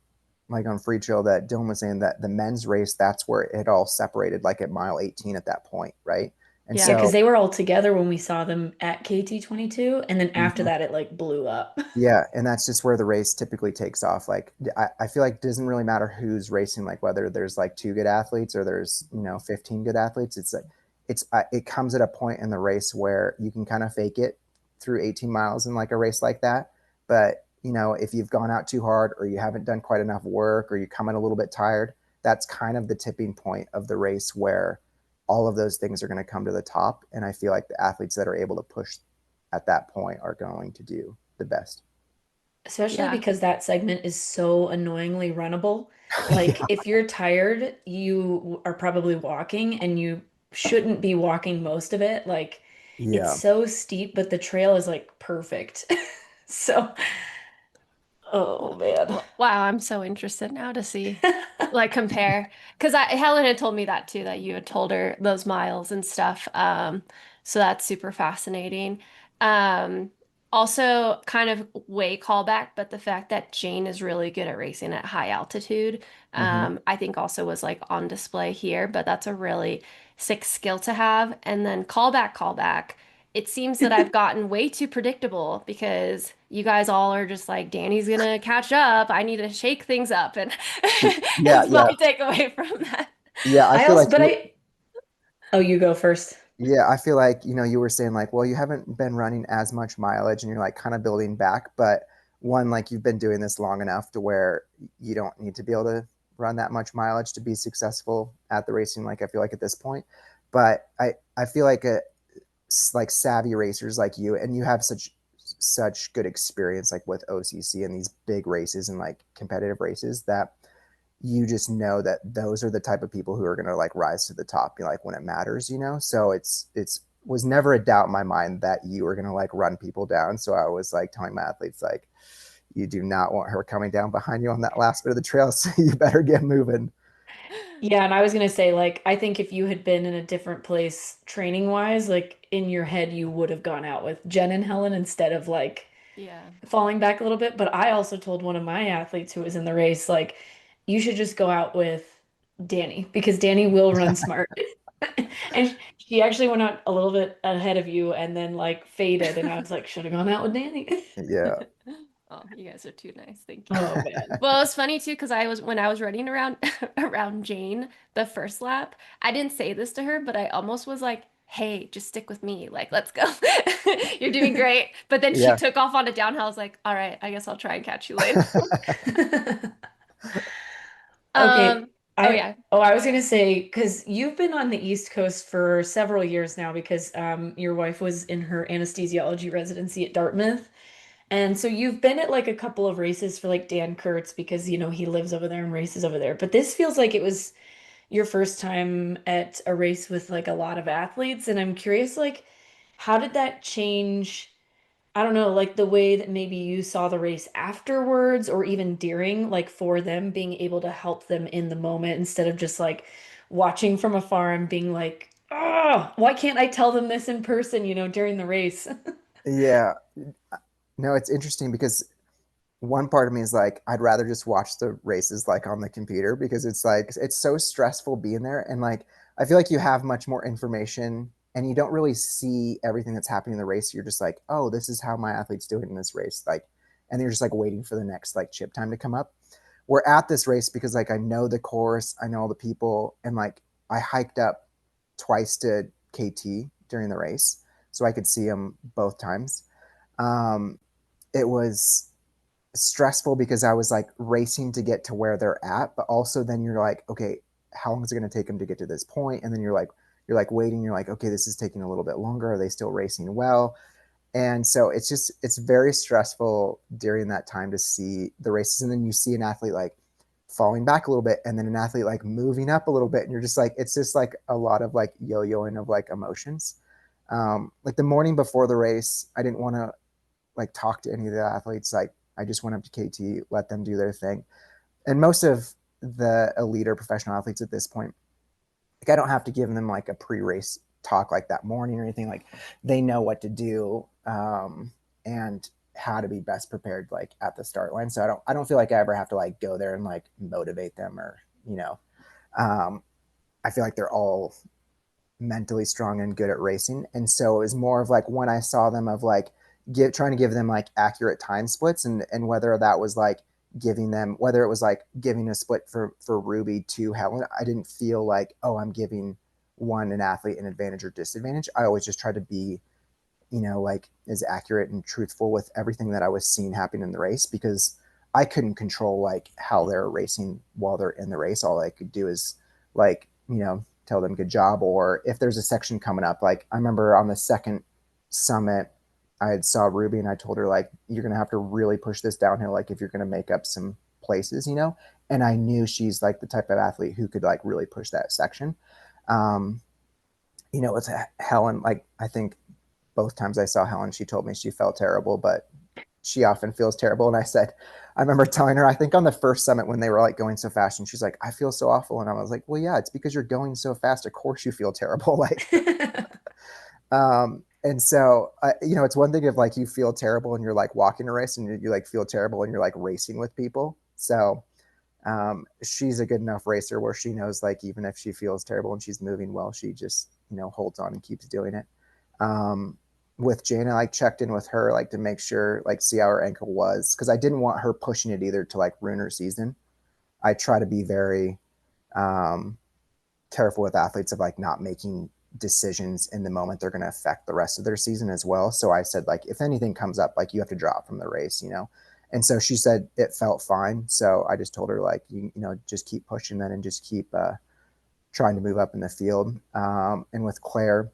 like on Free Trail, that Dylan was saying that the men's race, that's where it all separated, like at mile 18 at that point, right? And Yeah, Yeah. because so, they were all together when we saw them at KT 22, and then after mhm. that it like blew up. Yeah, and that's just where the race typically takes off. Like I feel like it doesn't really matter who's racing, like whether there's like two good athletes or there's 15 good athletes. It's like it comes at a point in the race where you can kind of fake it through 18 miles in like a race like that. But if you've gone out too hard or you haven't done quite enough work or you come in a little bit tired, that's kind of the tipping point of the race where all of those things are going to come to the top. And I feel like the athletes that are able to push at that point are going to do the best. Especially Yeah. because that segment is so annoyingly runnable. Yeah, Like, if you're tired, you are probably walking and you shouldn't be walking most of it. Like, it's yeah, so steep, but the trail is like perfect. So, oh man. Wow, I'm so interested now to see, like, compare. Because Helen had told me that too, that you had told her those miles and stuff. So that's super fascinating. Um, Also, kind of way callback, but the fact that Jane is really good at racing at high altitude, hmm I think also was like on display here. But that's a really sick skill to have. And then callback. It seems that I've gotten way too predictable because you guys all are just like, Danny's gonna catch up. I need to shake things up, and yeah, it's my yeah, takeaway from that. yeah. I I feel also, like but you. I, oh, you go first. Yeah, I feel like you were saying like, well, you haven't been running as much mileage, and you're like kind of building back. But one, like you've been doing this long enough to where you don't need to be able to run that much mileage to be successful at the racing. Like I feel like at this point, but I feel like like savvy racers like you, and you have such good experience like with OCC and these big races and like competitive races that you just know that those are the type of people who are going to like rise to the top, like when it matters. So it's was never a doubt in my mind that you were going to like run people down. So I was like telling my athletes like, you do not want her coming down behind you on that last bit of the trail, so you better get moving. Yeah, and I was gonna say, like, I think if you had been in a different place training wise, like in your head, you would have gone out with Jen and Helen instead of like Yeah. falling back a little bit. But I also told one of my athletes who was in the race, like, you should just go out with Danny because Danny will run smart. And she actually went out a little bit ahead of you and then like faded. And I was like, should have gone out with Danny. Yeah. Oh, you guys are too nice. Thank you. Oh man. Well, it's funny too because when I was running around around Jane the first lap, I didn't say this to her, but I almost was like, "Hey, just stick with me. Like, let's go. You're doing great." But then she Yeah. took off on a downhill. I was like, "All right, I guess I'll try and catch you later." Okay. Oh yeah. I Go was ahead. gonna say, because you've been on the East Coast for several years now because your wife was in her anesthesiology residency at Dartmouth. And so you've been at like a couple of races for like Dan Kurtz because he lives over there and races over there. But this feels like it was your first time at a race with like a lot of athletes, and I'm curious like how did that change, I don't know, like the way that maybe you saw the race afterwards or even during, like for them being able to help them in the moment instead of just like watching from afar and being like, oh, why can't I tell them this in person, during the race? Yeah. No, it's interesting because one part of me is like, I'd rather just watch the races like on the computer, because it's like, it's so stressful being there. And like, I feel like you have much more information and you don't really see everything that's happening in the race. You're just like, oh, this is how my athlete's doing in this race. Like, and you're just like waiting for the next like chip time to come up. We're at this race because like I know the course, I know all the people, and like I hiked up twice to KT during the race, so I could see them both times. Um, it was stressful because I was like racing to get to where they're at, but also then you're like, okay, how long is it going to take them to get to this point? And then you're like waiting. You're like, okay, this is taking a little bit longer. Are they still racing well? And so it's very stressful during that time to see the races. And then you see an athlete like falling back a little bit, and then an athlete like moving up a little bit. And you're just like, it's just like a lot of like yo-yoing of like emotions. Like the morning before the race, I didn't want to like talk to any of the athletes. Like I just went up to KT, let them do their thing. And most of the elite or professional athletes at this point, like I don't have to give them like a pre-race talk like that morning or anything. Like they know what to do, and how to be best prepared like at the start line. So I don't feel like I ever have to like go there and like motivate them, or you know, um, I feel like they're all mentally strong and good at racing. And so it was more of like when I saw them of like trying to give them like accurate time splits, and whether that was like giving them, whether it was like giving a split for Ruby to Helen, I didn't feel like, oh, I'm giving one an athlete an advantage or disadvantage. I always just try to be, like as accurate and truthful with everything that I was seeing happen in the race, because I couldn't control like how they're racing while they're in the race. All I could do is like, tell them good job. Or if there's a section coming up, like I remember on the second summit, I had saw Ruby and I told her like, you're going to have to really push this downhill. Like if you're going to make up some places, and I knew she's like the type of athlete who could like really push that section. Um, with Helen, like I think both times I saw Helen, she told me she felt terrible, but she often feels terrible. And I remember telling her, I think on the first summit when they were like going so fast, and she's like, I feel so awful. And I was like, well, yeah, it's because you're going so fast. Of course you feel terrible. Like, and so, it's one thing if like you feel terrible and you're like walking a race, and you like feel terrible and you're like racing with people. So, she's a good enough racer where she knows like, even if she feels terrible and she's moving well, she just, holds on and keeps doing it. Um, with Jane, I like checked in with her like to make sure, like see how her ankle was, because I didn't want her pushing it either to like ruin her season. I try to be very um, careful with athletes of like not making decisions in the moment they're going to affect the rest of their season as well. So I said like, if anything comes up, like you have to drop from the race. And so she said it felt fine. So I just told her like, just keep pushing that and just keep trying to move up in the field. And with Claire,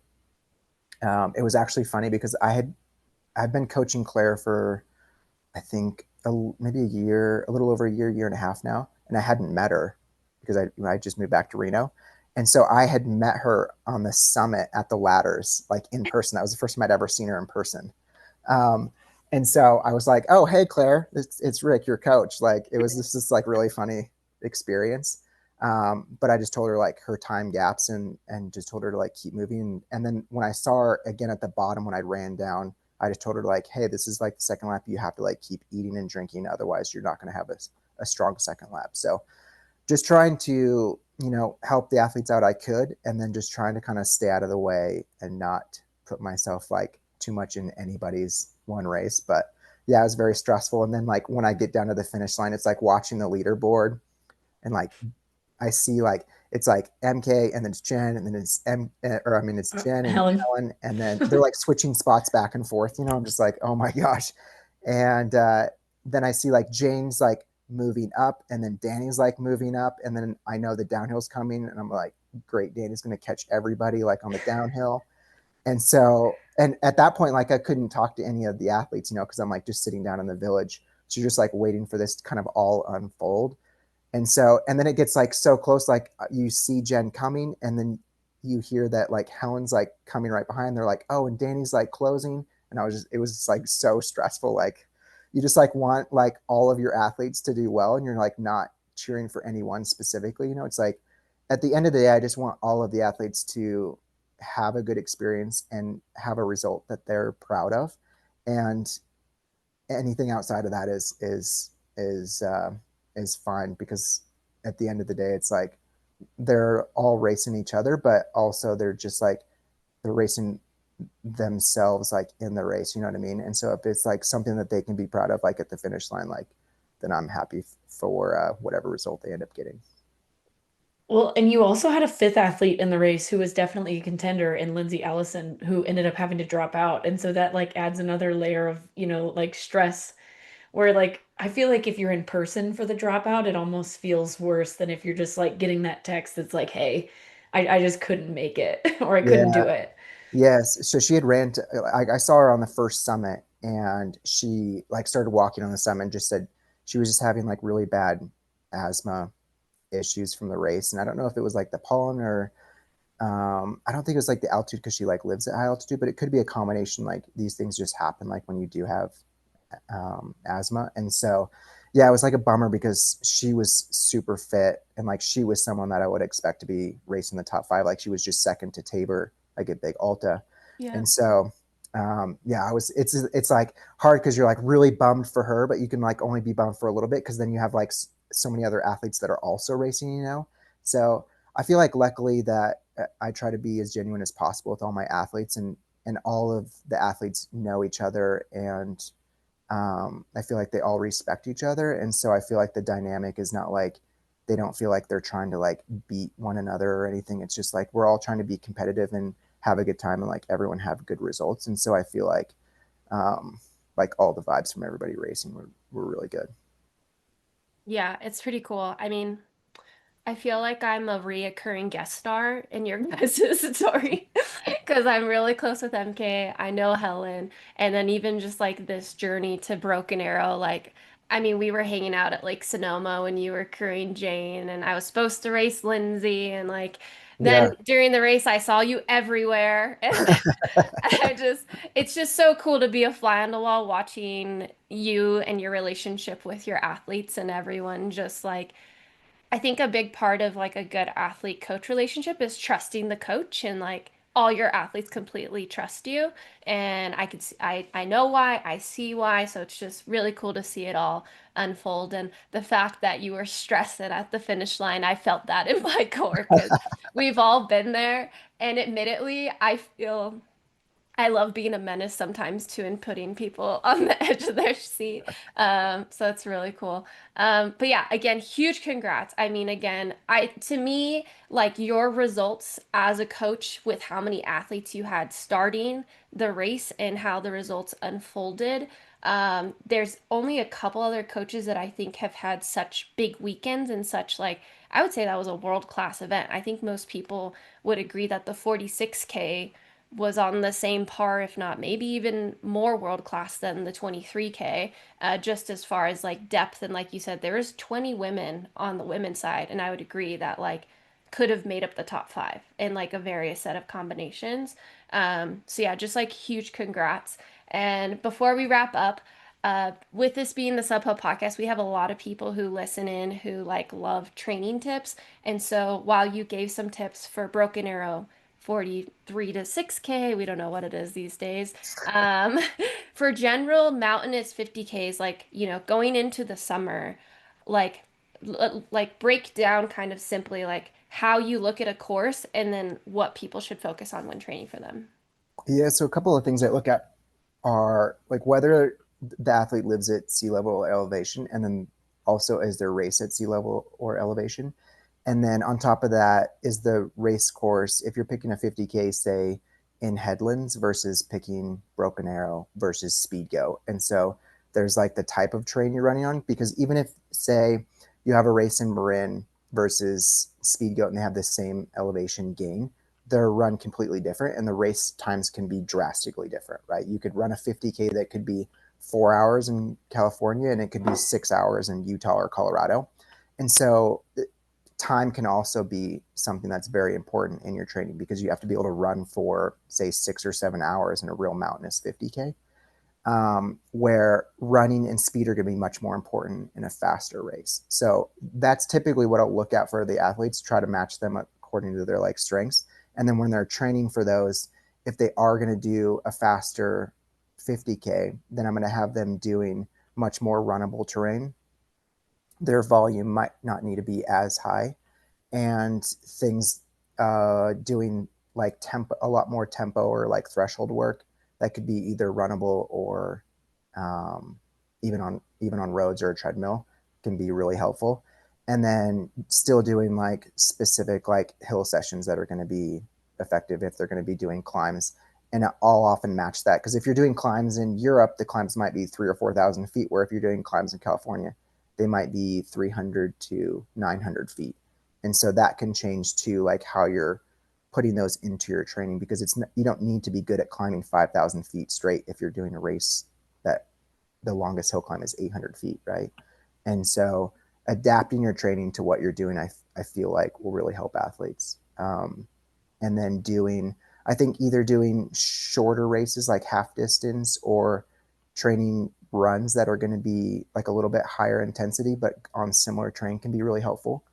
it was actually funny because I've been coaching Claire for I think maybe a year, a little over a year and a half now, and I hadn't met her because I just moved back to Reno, and so I had met her on the summit at the ladders, like in person. That was the first time I'd ever seen her in person. Um, and so I was like, "Oh, hey Claire, it's Rick, your coach." Like it was this like really funny experience. But I just told her like her time gaps, and just told her to like keep moving. And then when I saw her again at the bottom when I ran down, I just told her like, hey, this is like the second lap. You have to like keep eating and drinking, otherwise you're not going to have a strong second lap. So just trying to help the athletes out I could, and then just trying to kind of stay out of the way and not put myself like too much in anybody's one race. But yeah, it was very stressful. And then like when I get down to the finish line, it's like watching the leaderboard, and like I see like it's like MK, and then it's Jen, and then it's it's Jen and Helen. Helen, and then they're like switching spots back and forth. I'm just like, oh my gosh. And then I see like Jane's like moving up, and then Danny's like moving up, and then I know the downhill's coming, and I'm like, great, Danny's going to catch everybody like on the downhill. And so, and at that point, like I couldn't talk to any of the athletes, because I'm like just sitting down in the village. So you're just like waiting for this to kind of all unfold. And so, and then it gets like so close, like you see Jen coming, and then you hear that like Helen's like coming right behind. They're like, oh, and Danny's like closing. And it was just like so stressful. Like you just like want like all of your athletes to do well, and you're like not cheering for anyone specifically. It's like at the end of the day, I just want all of the athletes to have a good experience and have a result that they're proud of. And anything outside of that is fine, because at the end of the day, it's like they're all racing each other, but also they're just like they're racing themselves like in the race, you know what I mean? And so if it's like something that they can be proud of, like at the finish line, like then I'm happy for whatever result they end up getting. Well, and you also had a fifth athlete in the race who was definitely a contender in Lindsay Allison, who ended up having to drop out. And so that like adds another layer of, like stress where like I feel like if you're in person for the dropout, it almost feels worse than if you're just like getting that text that's like, hey, I just couldn't make it or I couldn't Yeah. do it. Yes. So she had ran to, I saw her on the first summit, and she like started walking on the summit and just said she was just having like really bad asthma issues from the race. And I don't know if it was like the pollen or I don't think it was like the altitude, because she like lives at high altitude, but it could be a combination. Like these things just happen like when you do have asthma. And so, yeah, it was like a bummer because she was super fit, and like she was someone that I would expect to be racing the top five. Like she was just second to Tabor, like a big Alta. Yeah. And so, yeah, it's like hard because you're like really bummed for her, but you can like only be bummed for a little bit because then you have like so many other athletes that are also racing, you know? So I feel like luckily that I try to be as genuine as possible with all my athletes, and all of the athletes know each other, and I feel like they all respect each other. And so I feel like the dynamic is not like they don't feel like they're trying to like beat one another or anything. It's just like we're all trying to be competitive and have a good time, and like everyone have good results. And so I feel like all the vibes from everybody racing were really good. Yeah, it's pretty cool. I mean, I feel like I'm a reoccurring guest star in your guys' story because I'm really close with MK. I know Helen, and then even just like this journey to Broken Arrow. Like, I mean, we were hanging out at Lake Sonoma when you were crewing Jane, and I was supposed to race Lindsay, and like then Yeah. during the race, I saw you everywhere, and I just, it's just so cool to be a fly on the wall watching you and your relationship with your athletes and everyone just like I think a big part of like a good athlete coach relationship is trusting the coach and like all your athletes completely trust you. And I could see, I know why, I see why. So it's just really cool to see it all unfold. And the fact that you were stressing at the finish line, I felt that in my core because we've all been there. And admittedly, I feel I love being a menace sometimes too and putting people on the edge of their seat. So it's really cool. But yeah, again, huge congrats. I mean, again, to me, like your results as a coach with how many athletes you had starting the race and how the results unfolded. There's only a couple other coaches that I think have had such big weekends and such like I would say that was a world-class event. I think most people would agree that the 46K was on the same par, if not maybe even more world class than the 23K, just as far as like depth. And like you said, there is 20 women on the women's side. And I would agree that like could have made up the top five in like a various set of combinations. So yeah, just like huge congrats. And before we wrap up, with this being the Sub Hub podcast, we have a lot of people who listen in who like love training tips. And so while you gave some tips for Broken Arrow, 43 to 6K. We don't know what it is these days. Um, for general mountainous 50Ks, like, going into the summer, like, like break down kind of simply like how you look at a course and then what people should focus on when training for them. Yeah. So a couple of things I look at are like whether the athlete lives at sea level or elevation, and then also is their race at sea level or elevation. And then on top of that is the race course. If you're picking a 50K, say in Headlands versus picking Broken Arrow versus Speed Go. And so there's like the type of train you're running on, because even if, say, you have a race in Marin versus Speed Goat and they have the same elevation gain, they're run completely different, and the race times can be drastically different, right? You could run a 50K that could be 4 hours in California, and it could be 6 hours in Utah or Colorado. And so time can also be something that's very important in your training, because you have to be able to run for, say, 6 or 7 hours in a real mountainous 50K, where running and speed are going to be much more important in a faster race. So that's typically what I'll look at for the athletes, try to match them according to their like strengths. And then when they're training for those, if they are going to do a faster 50K, then I'm going to have them doing much more runnable terrain. Their volume might not need to be as high, and things doing like tempo, a lot more tempo or like threshold work that could be either runnable or um, even on roads or a treadmill can be really helpful. And then still doing like specific like hill sessions that are going to be effective if they're going to be doing climbs. And I'll often match that, because if you're doing climbs in Europe, the climbs might be 3,000 or 4,000 feet, where if you're doing climbs in California, they might be 300 to 900 feet. And so that can change too, like how you're putting those into your training, because you don't need to be good at climbing 5,000 feet straight if you're doing a race that the longest hill climb is 800 feet, right? And so adapting your training to what you're doing, I feel like will really help athletes. And then I think either doing shorter races like half distance, or training runs that are going to be like a little bit higher intensity, but on similar terrain can be really helpful.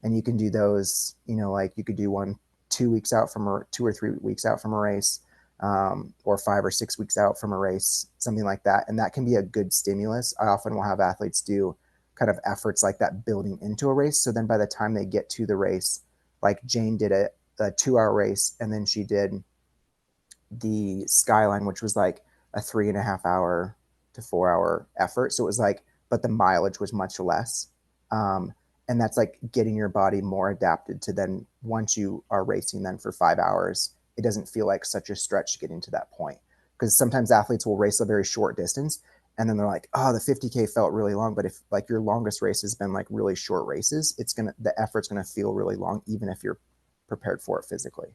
And you can do those, like you could do one 2 weeks out from 2 or 3 weeks out from a race, or 5 or 6 weeks out from a race, something like that. And that can be a good stimulus. I often will have athletes do kind of efforts like that building into a race. So then by the time they get to the race, like Jane did a 2 hour race, and then she did the Skyline, which was like a 3.5 hour to 4 hour effort. So it was like, but the mileage was much less. Um, and that's like getting your body more adapted to then, once you are racing then for 5 hours, it doesn't feel like such a stretch getting to that point. Because sometimes athletes will race a very short distance, and then they're like, oh, the 50K felt really long. But if like your longest race has been like really short races, the effort's gonna feel really long, even if you're prepared for it physically.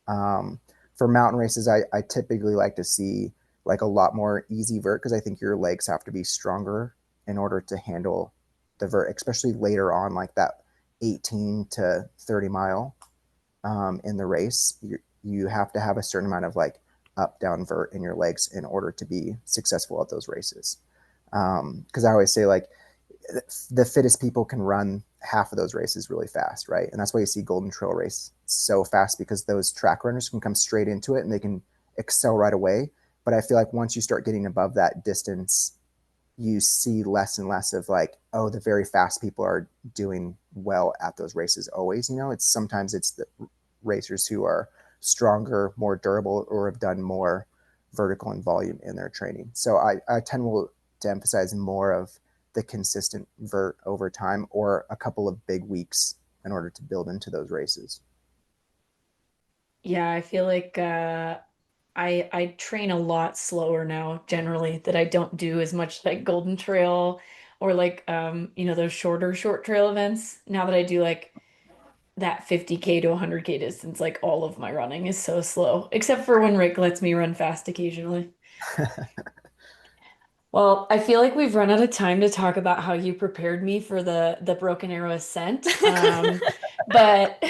Um, for mountain races, I typically like to see like a lot more easy vert, because I think your legs have to be stronger in order to handle the vert, especially later on, like that 18 to 30 mile in the race. You have to have a certain amount of like up down vert in your legs in order to be successful at those races. Because I always say, like, the fittest people can run half of those races really fast, right? And that's why you see Golden Trail race so fast, because those track runners can come straight into it and they can excel right away. But I feel like once you start getting above that distance, you see less and less of like, oh, the very fast people are doing well at those races always. Sometimes it's the racers who are stronger, more durable, or have done more vertical and volume in their training. So I tend to emphasize more of the consistent vert over time, or a couple of big weeks in order to build into those races. Yeah, I feel like I train a lot slower now generally, that I don't do as much like Golden Trail or like those shorter short trail events. Now that I do like that 50K to 100K distance, like all of my running is so slow, except for when Rick lets me run fast occasionally. Well, I feel like we've run out of time to talk about how you prepared me for the Broken Arrow ascent. But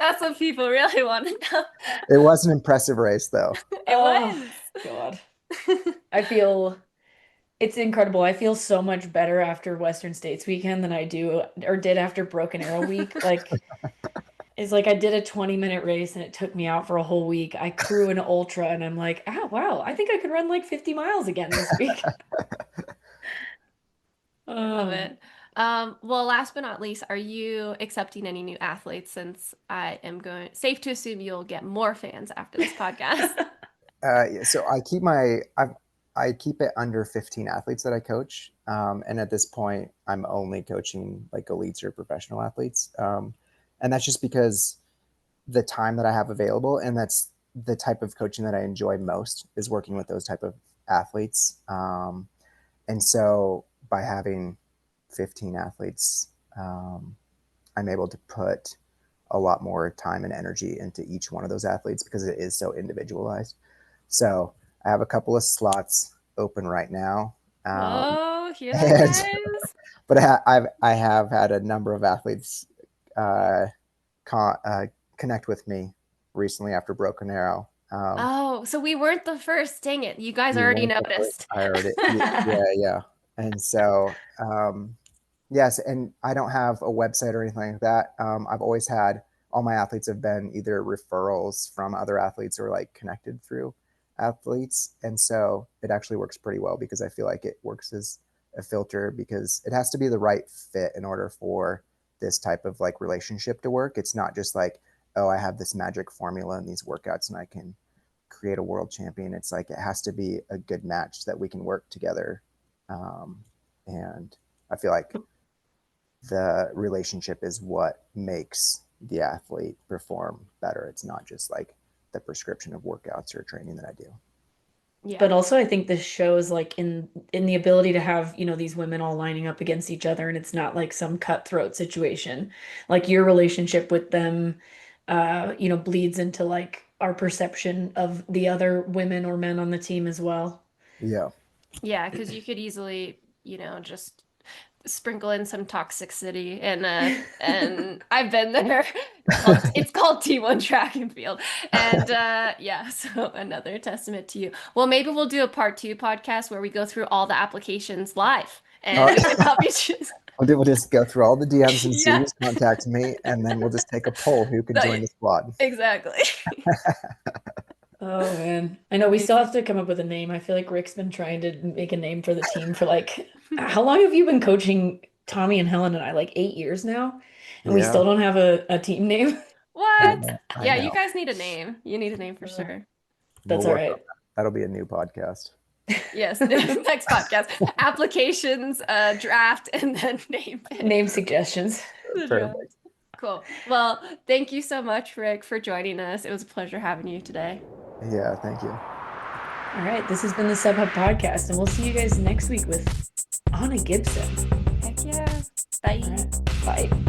That's what people really want to know. It was an impressive race, though. It oh was. God, I feel it's incredible. I feel so much better after Western States weekend than I do or did after Broken Arrow week. Like it's like I did a 20-minute race and it took me out for a whole week. I crew an ultra and I'm like, oh wow, I think I could run like 50 miles again this week. I love Um, it. Well, last but not least, are you accepting any new athletes, since I am safe to assume you'll get more fans after this podcast? So I keep it under 15 athletes that I coach, and at this point, I'm only coaching like elites or professional athletes, and that's just because the time that I have available, and that's the type of coaching that I enjoy most, is working with those type of athletes. And so by having 15 athletes, um, I'm able to put a lot more time and energy into each one of those athletes, because it is so individualized. So I have a couple of slots open right now. Whoa, hear that, And guys? but I have had a number of athletes uh, connect with me recently after Broken Arrow. Oh, so we weren't the first. Dang it. You guys You already weren't the first. noticed. I heard it. Yeah, yeah. And so, yes, and I don't have a website or anything like that. I've always had, all my athletes have been either referrals from other athletes or like connected through athletes. And so it actually works pretty well because I feel like it works as a filter because it has to be the right fit in order for this type of like relationship to work. It's not just like, oh, I have this magic formula in these workouts and I can create a world champion. It's like it has to be a good match that we can work together. And I feel like the relationship is what makes the athlete perform better. It's not just like the prescription of workouts or training that I do. Yeah. But also I think this shows like in the ability to have, you know, these women all lining up against each other and it's not like some cutthroat situation. Like your relationship with them you know, bleeds into like our perception of the other women or men on the team as well. Yeah. Yeah, because you could easily, just sprinkle in some toxicity and I've been there. It's called T1 track and field. And yeah, so another testament to you. Well, maybe we'll do a part 2 podcast where we go through all the applications live and we can help you choose. We'll just go through all the DMs and see Yeah. who's contacts me, and then we'll just take a poll who can join the squad. Exactly. Oh man. I know we still have to come up with a name. I feel like Rick's been trying to make a name for the team for like how long have you been coaching Tommy and Helen and I? Like 8 years now? And we Yeah. still don't have a team name. What? I Yeah, know. you guys need a name. You need a name for sure. That's We'll all work on right. that. That'll be a new podcast. Yes, next podcast. Applications, draft, and then name pick. Name suggestions. The draft. Perfect. Cool. Well, thank you so much, Rick, for joining us. It was a pleasure having you today. Yeah, thank you. All right, this has been the Sub Hub Podcast, and we'll see you guys next week with Anna Gibson. Heck yeah. Bye. All right, bye.